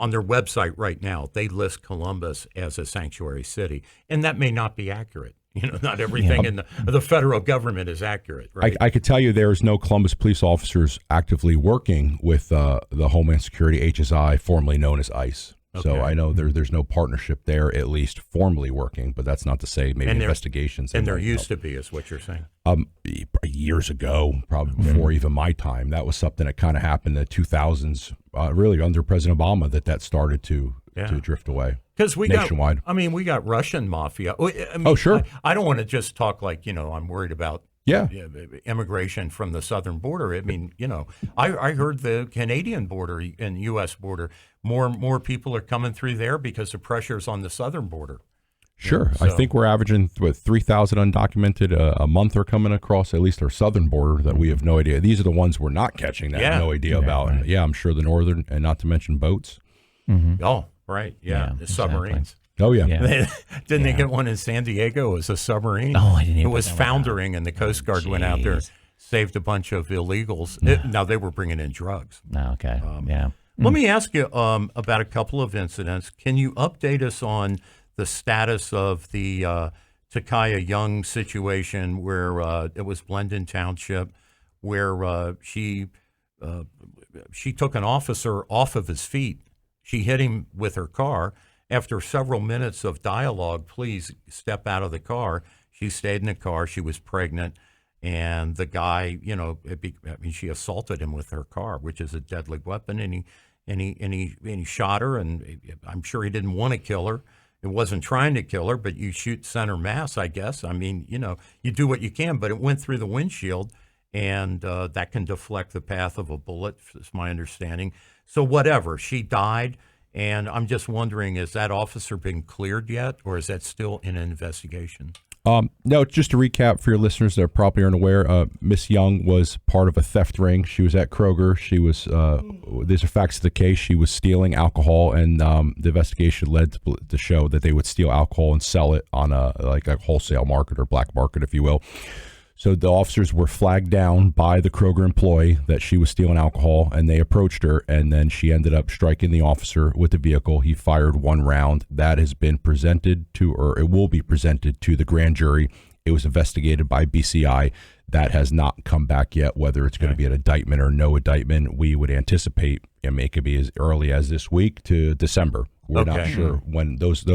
their website right now, they list Columbus as a sanctuary city, and that may not be accurate. Not everything in the federal government is accurate, right? I could tell you there's no Columbus police officers actively working with the Homeland Security HSI, formerly known as ICE. Okay. So I know there's no partnership there, at least formally working, but that's not to say maybe investigations. And there used to be, is what you're saying? Years ago, probably before even my time, that was something that kind of happened in the 2000s, really under President Obama, that started to drift away. Because we nationwide. We got Russian mafia. Sure. I don't want to just talk like, I'm worried about immigration from the southern border. I heard the Canadian border and U.S. border, more people are coming through there because the pressure's on the southern border. Sure. I think we're averaging 3,000 undocumented a month are coming across at least our southern border that we have no idea. These are the ones we're not catching that I have no idea about. Right. And I'm sure the northern, and not to mention boats. Mm-hmm. Oh, right. Yeah. The submarines. Oh, yeah. Didn't they get one in San Diego? It was a submarine. Oh, I didn't even. It was foundering, and the Coast Guard went out there, saved a bunch of illegals. Now, they were bringing in drugs. Okay. Let me ask you about a couple of incidents. Can you update us on the status of the Takaya Young situation where it was Blendon Township, where she took an officer off of his feet. She hit him with her car. After several minutes of dialogue, please step out of the car. She stayed in the car. She was pregnant. And the guy, she assaulted him with her car, which is a deadly weapon. And he shot her. And I'm sure he didn't want to kill her. It wasn't trying to kill her, but you shoot center mass, I guess. You do what you can, but it went through the windshield, and that can deflect the path of a bullet, is my understanding. So whatever, she died, and I'm just wondering, is that officer been cleared yet, or is that still in an investigation? No, just to recap for your listeners that probably aren't aware, Miss Young was part of a theft ring. She was at Kroger. She was, these are facts of the case, she was stealing alcohol, and the investigation led to show that they would steal alcohol and sell it on a wholesale market or black market, if you will. So the officers were flagged down by the Kroger employee that she was stealing alcohol, and they approached her, and then she ended up striking the officer with the vehicle. He fired one round. That has been presented to, or it will be presented to, the grand jury. It was investigated by BCI. That has not come back yet, whether it's going to be an indictment or no indictment. We would anticipate it could be as early as this week to December. We're not sure when those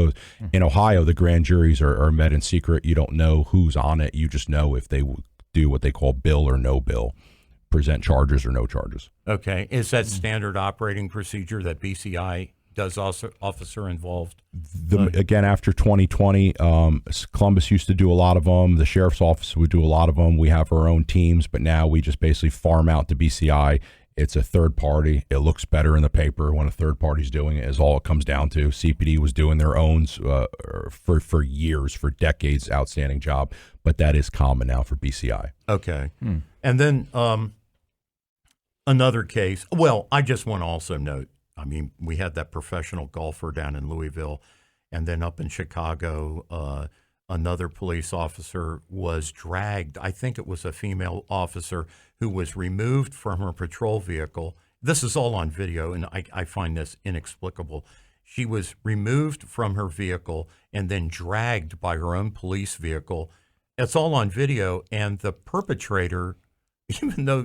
in Ohio, the grand juries are met in secret. You don't know who's on it. You just know if they do what they call bill or no bill, present charges or no charges. Okay. Is that standard operating procedure that BCI does officer involved? Again, after 2020, Columbus used to do a lot of them. The sheriff's office would do a lot of them. We have our own teams, but now we just basically farm out to BCI. It's a third party. It looks better in the paper when a third party's doing it, is all it comes down to. CPD was doing their own for years, for decades, outstanding job, but that is common now for BCI. Okay. And then another case, well, I just want to also note, I mean, we had that professional golfer down in Louisville, and then up in Chicago, another police officer was dragged. I think it was a female officer who was removed from her patrol vehicle. This is all on video, and I find this inexplicable. She was removed from her vehicle and then dragged by her own police vehicle. It's all on video, and the perpetrator, even though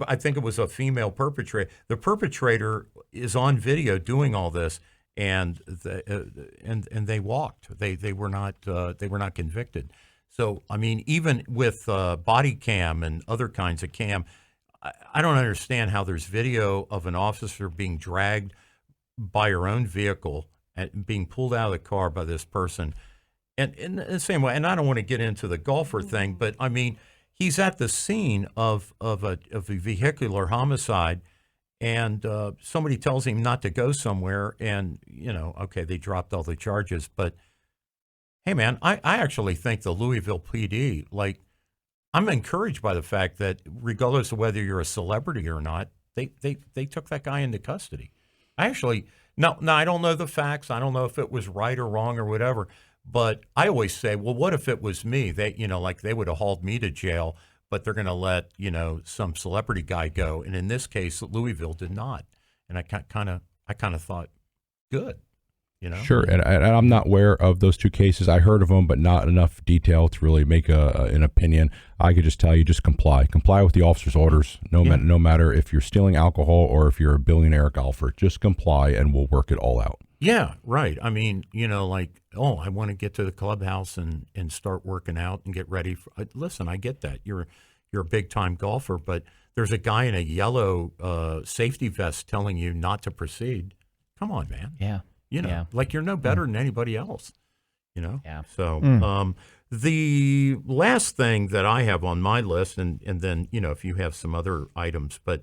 I think it was a female perpetrator, the perpetrator is on video doing all this, and they walked. They were not convicted. So I mean, even with body cam and other kinds of cam, I don't understand how there's video of an officer being dragged by her own vehicle and being pulled out of the car by this person, and in the same way. And I don't want to get into the golfer thing, but I mean, he's at the scene of a vehicular homicide. And somebody tells him not to go somewhere, and, okay, they dropped all the charges. But, hey, man, I actually think the Louisville PD, I'm encouraged by the fact that regardless of whether you're a celebrity or not, they took that guy into custody. Now, I don't know the facts. I don't know if it was right or wrong or whatever. But I always say, well, what if it was me? They would have hauled me to jail, but they're going to let, some celebrity guy go. And in this case, Louisville did not. And I kind of thought, good, Sure. And I'm not aware of those two cases. I heard of them, but not enough detail to really make an opinion. I could just tell you, just comply with the officer's orders. No matter if you're stealing alcohol or if you're a billionaire golfer, just comply and we'll work it all out. Yeah, right. I mean, I want to get to the clubhouse and start working out and get ready. Listen, I get that. You're a big-time golfer, but there's a guy in a yellow safety vest telling you not to proceed. Come on, man. Yeah. You're no better than anybody else, Yeah. So the last thing that I have on my list, and then, if you have some other items, but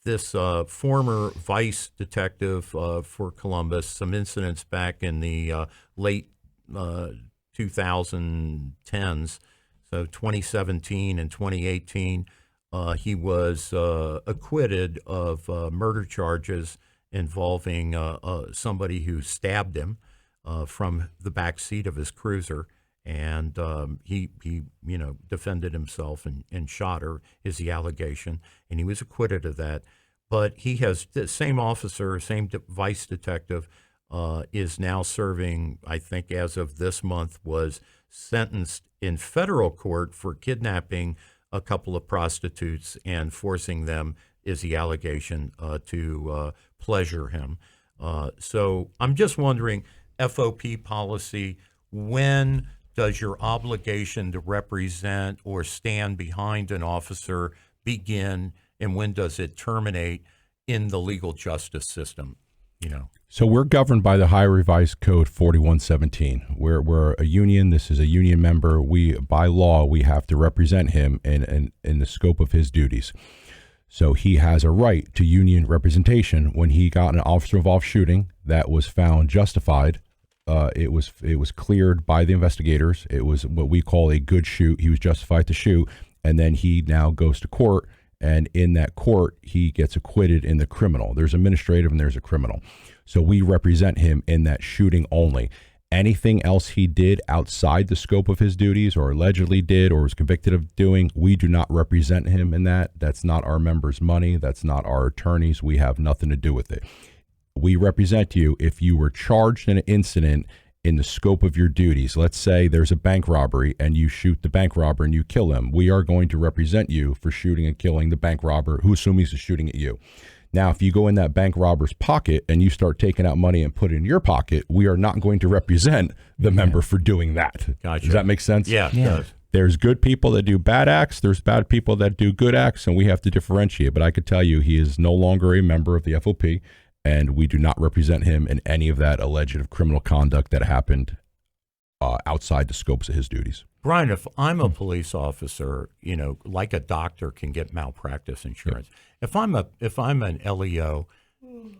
this former vice detective for Columbus, some incidents back in the late 2010s, so 2017 and 2018, he was acquitted of murder charges involving somebody who stabbed him from the back seat of his cruiser, and he defended himself and shot her, is the allegation, and he was acquitted of that. But he has the same officer, same vice detective, is now serving, I think as of this month, was sentenced in federal court for kidnapping a couple of prostitutes and forcing them, is the allegation, to pleasure him. So I'm just wondering, FOP policy, when does your obligation to represent or stand behind an officer begin, and when does it terminate in the legal justice system? So we're governed by the Ohio Revised Code 4117. We're a union. This is a union member. By law, we have to represent him in the scope of his duties. So he has a right to union representation. When he got an officer-involved shooting that was found justified, it was cleared by the investigators. It was what we call a good shoot. He was justified to shoot, and then he now goes to court, and in that court, he gets acquitted in the criminal. There's administrative and there's a criminal. So we represent him in that shooting only. Anything else he did outside the scope of his duties, or allegedly did, or was convicted of doing, we do not represent him in that. That's not our members' money. That's not our attorneys. We have nothing to do with it. We represent you if you were charged in an incident in the scope of your duties. Let's say there's a bank robbery and you shoot the bank robber and you kill him. We are going to represent you for shooting and killing the bank robber who assumes he's shooting at you. Now, if you go in that bank robber's pocket and you start taking out money and put it in your pocket, we are not going to represent the member for doing that. Gotcha. Does that make sense? Yeah, it does. There's good people that do bad acts. There's bad people that do good acts, and we have to differentiate. But I could tell you he is no longer a member of the FOP, and we do not represent him in any of that alleged criminal conduct that happened outside the scopes of his duties. Brian, if I'm a police officer, like a doctor can get malpractice insurance. Yep. If I'm an LEO,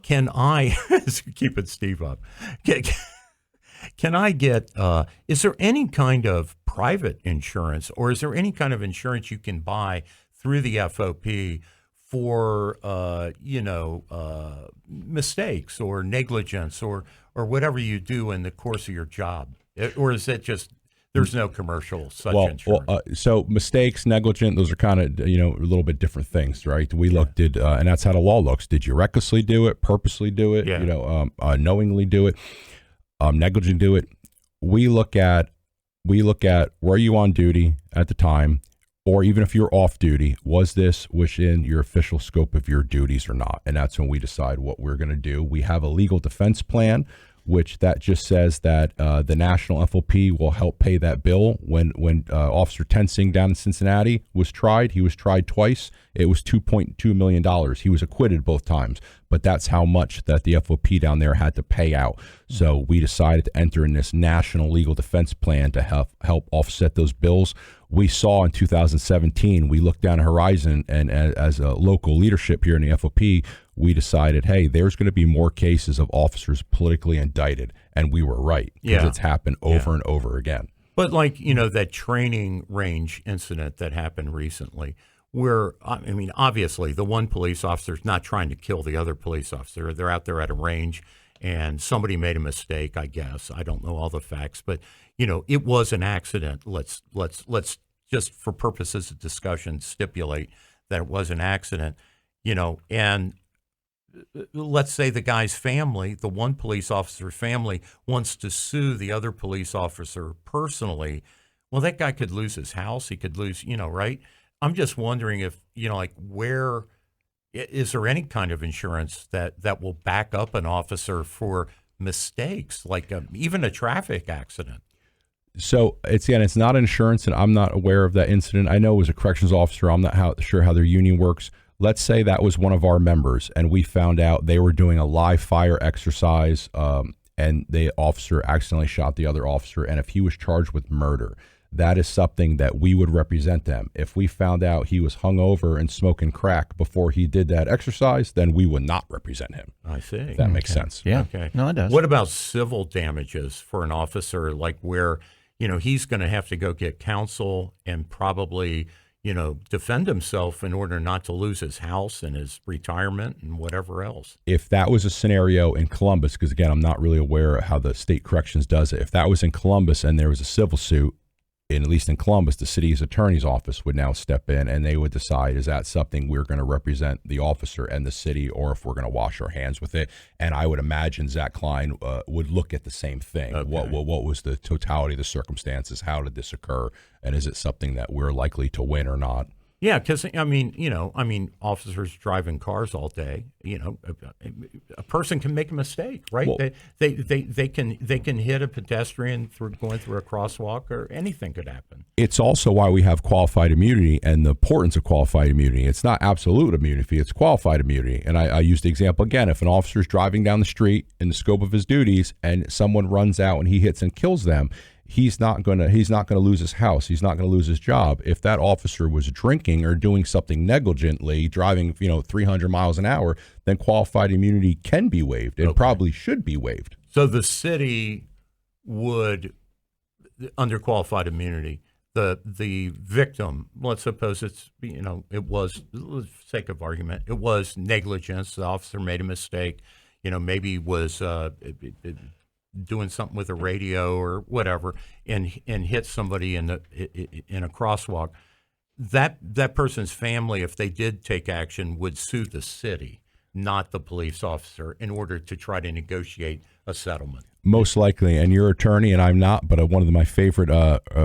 can I keep it Steve up? Can I get? Is there any kind of private insurance, or is there any kind of insurance you can buy through the FOP for mistakes or negligence or whatever you do in the course of your job, or is it just there's no commercial such insurance? So mistakes, negligent, those are kind of a little bit different things, right? We looked at, and that's how the law looks. Did you recklessly do it, purposely do it, knowingly do it, negligent do it? We look at were you on duty at the time, or even if you're off duty, was this within your official scope of your duties or not? And that's when we decide what we're going to do. We have a legal defense plan, which that just says that the national FOP will help pay that bill. When Officer Tensing down in Cincinnati was tried, he was tried twice. It was $2.2 million. He was acquitted both times, but that's how much that the FOP down there had to pay out. So we decided to enter in this national legal defense plan to help offset those bills. We saw in 2017, we looked down the horizon, and as a local leadership here in the FOP, we decided, hey, there's going to be more cases of officers politically indicted, and we were right, because it's happened over and over again. But like, that training range incident that happened recently, where, obviously the one police officer's not trying to kill the other police officer. They're out there at a range, and somebody made a mistake, I guess. I don't know all the facts, but, it was an accident. Let's just, for purposes of discussion, stipulate that it was an accident, and let's say the guy's family, the one police officer's family, wants to sue the other police officer personally. Well, that guy could lose his house. He could lose, right? I'm just wondering if, where is there any kind of insurance that will back up an officer for mistakes, like even a traffic accident? So it's not insurance, and I'm not aware of that incident. I know it was a corrections officer. I'm not sure how their union works. Let's say that was one of our members, and we found out they were doing a live fire exercise, and the officer accidentally shot the other officer. And if he was charged with murder, that is something that we would represent them. If we found out he was hungover and smoking crack before he did that exercise, then we would not represent him. I see. If that makes sense. Yeah. Okay. No, it does. What about civil damages for an officer, like where, he's going to have to go get counsel and probably, defend himself in order not to lose his house and his retirement and whatever else? If that was a scenario in Columbus, because again, I'm not really aware of how the state corrections does it. If that was in Columbus and there was a civil suit, at least in Columbus, the city's attorney's office would now step in, and they would decide, is that something we're going to represent the officer and the city, or if we're going to wash our hands with it? And I would imagine Zach Klein would look at the same thing. Okay. What was the totality of the circumstances? How did this occur? And is it something that we're likely to win or not? Yeah, because officers driving cars all day. A person can make a mistake, right? Well, they can hit a pedestrian going through a crosswalk, or anything could happen. It's also why we have qualified immunity and the importance of qualified immunity. It's not absolute immunity; it's qualified immunity. And I use the example again: if an officer is driving down the street in the scope of his duties, and someone runs out and he hits and kills them, he's not going to lose his house. He's not going to lose his job. If that officer was drinking or doing something negligently, driving 300 miles an hour, then qualified immunity can be waived and probably should be waived. So the city would, under qualified immunity, the victim, let's suppose it's it was, for the sake of argument, it was negligence. The officer made a mistake. Maybe was doing something with a radio or whatever, and hit somebody in a crosswalk. That person's family, if they did take action, would sue the city, not the police officer, in order to try to negotiate a settlement. Most likely, and you're an attorney, and I'm not, but one of my favorite,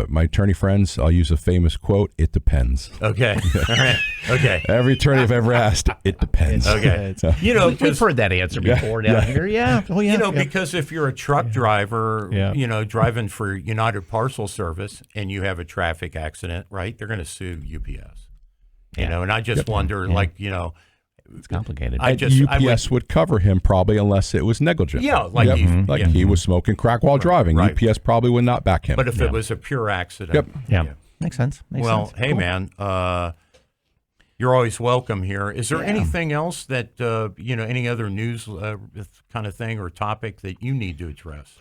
my attorney friends, I'll use a famous quote, "It depends." Okay. All right. Okay. Every attorney I've ever asked, it depends. Okay. We've heard that answer before down here. Yeah. Oh, yeah. Because if you're a truck driver, driving for United Parcel Service, and you have a traffic accident, right, they're going to sue UPS. And I just wonder, It's complicated. UPS would cover him probably unless it was negligent. Yeah, like he was smoking crack while driving. Right. UPS probably would not back him. But if it was a pure accident. Yep. Yeah. Makes sense. Well, hey, Cool. man, you're always welcome here. Is there anything else that, any other news kind of thing or topic that you need to address?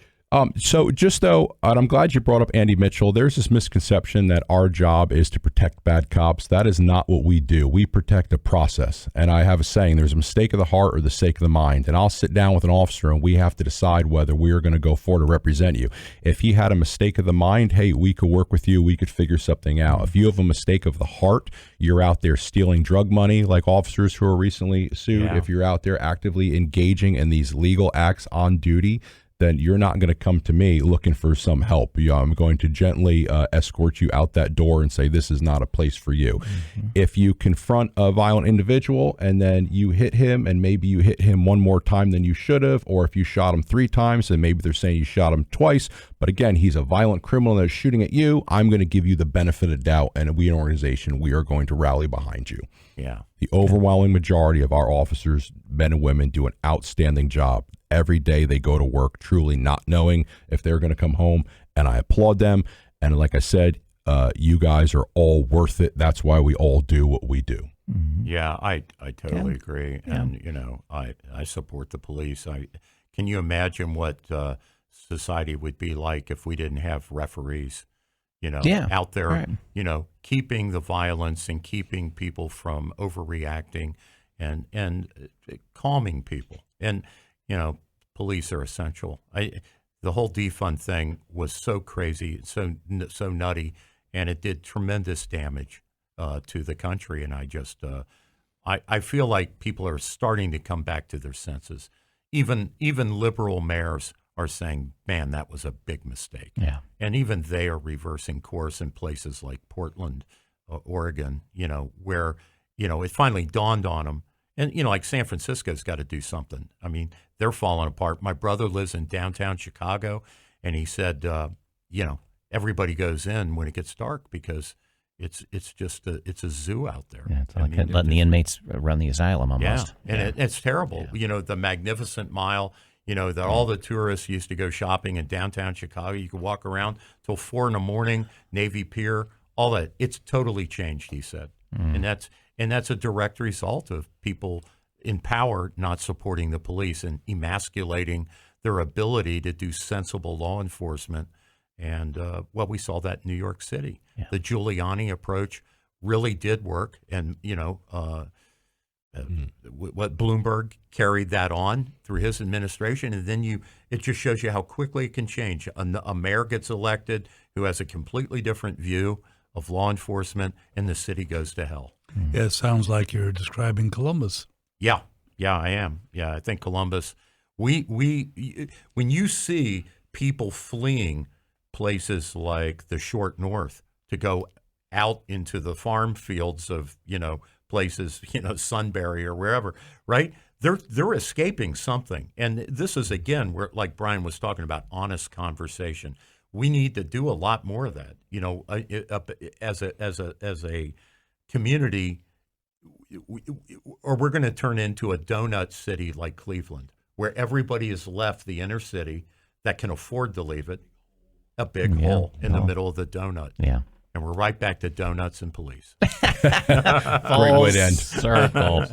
So just though, and I'm glad you brought up Andy Mitchell, there's this misconception that our job is to protect bad cops. That is not what we do. We protect a process. And I have a saying, there's a mistake of the heart or the sake of the mind. And I'll sit down with an officer and we have to decide whether we are going to go forward to represent you. If he had a mistake of the mind, hey, we could work with you. We could figure something out. If you have a mistake of the heart, you're out there stealing drug money like officers who were recently sued. Yeah. If you're out there actively engaging in these legal acts on duty, then you're not going to come to me looking for some help. I'm going to gently escort you out that door and say, this is not a place for you. Mm-hmm. If you confront a violent individual and then you hit him and maybe you hit him one more time than you should have, or if you shot him 3 times and maybe they're saying you shot him twice, but again, he's a violent criminal that's shooting at you, I'm going to give you the benefit of doubt. And we, an organization, we are going to rally behind you. Yeah. The overwhelming majority of our officers, men and women, do an outstanding job. Every day they go to work truly not knowing if they're going to come home, and I applaud them. And like I said, you guys are all worth it. That's why we all do what we do. Mm-hmm. Yeah, I totally agree. And, I support the police. Can you imagine what society would be like if we didn't have referees, out there, right. Keeping the violence and keeping people from overreacting and calming people. And, police are essential. The whole defund thing was so crazy, so nutty, and it did tremendous damage to the country. And I just, I feel like people are starting to come back to their senses. Even liberal mayors are saying, man, that was a big mistake. Yeah. And even they are reversing course in places like Portland, Oregon, where, it finally dawned on them. And, like San Francisco's got to do something. I mean, they're falling apart. My brother lives in downtown Chicago, and he said, everybody goes in when it gets dark because it's just it's a zoo out there. Yeah, it's like letting the inmates run the asylum almost. Yeah, and it's terrible. Yeah. The Magnificent Mile, that all the tourists used to go shopping in downtown Chicago. You could walk around till 4 a.m, Navy Pier, all that. It's totally changed, he said. And that's a direct result of people in power not supporting the police and emasculating their ability to do sensible law enforcement. And, we saw that in New York City. Yeah. The Giuliani approach really did work. And, what Bloomberg carried that on through his administration. And then it just shows you how quickly it can change. A mayor gets elected who has a completely different view of law enforcement, and the city goes to hell. Yeah, it sounds like you're describing Columbus. Yeah, I am. Yeah, I think Columbus. We when you see people fleeing places like the short north to go out into the farm fields of places Sunbury or wherever, right? They're escaping something, and this is again where, like Brian was talking about, honest conversation. We need to do a lot more of that. As a community, or we're going to turn into a donut city like Cleveland, where everybody is left the inner city that can afford to leave it, a big hole in the middle of the donut. Yeah. And we're right back to donuts and police. Great way to end. Circle.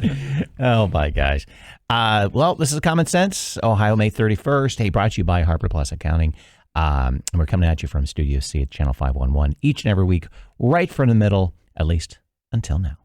Oh, my gosh. This is Common Sense, Ohio, May 31st. Hey, brought to you by Harper Plus Accounting. And we're coming at you from Studio C at Channel 511 each and every week, right from the middle, at least until now.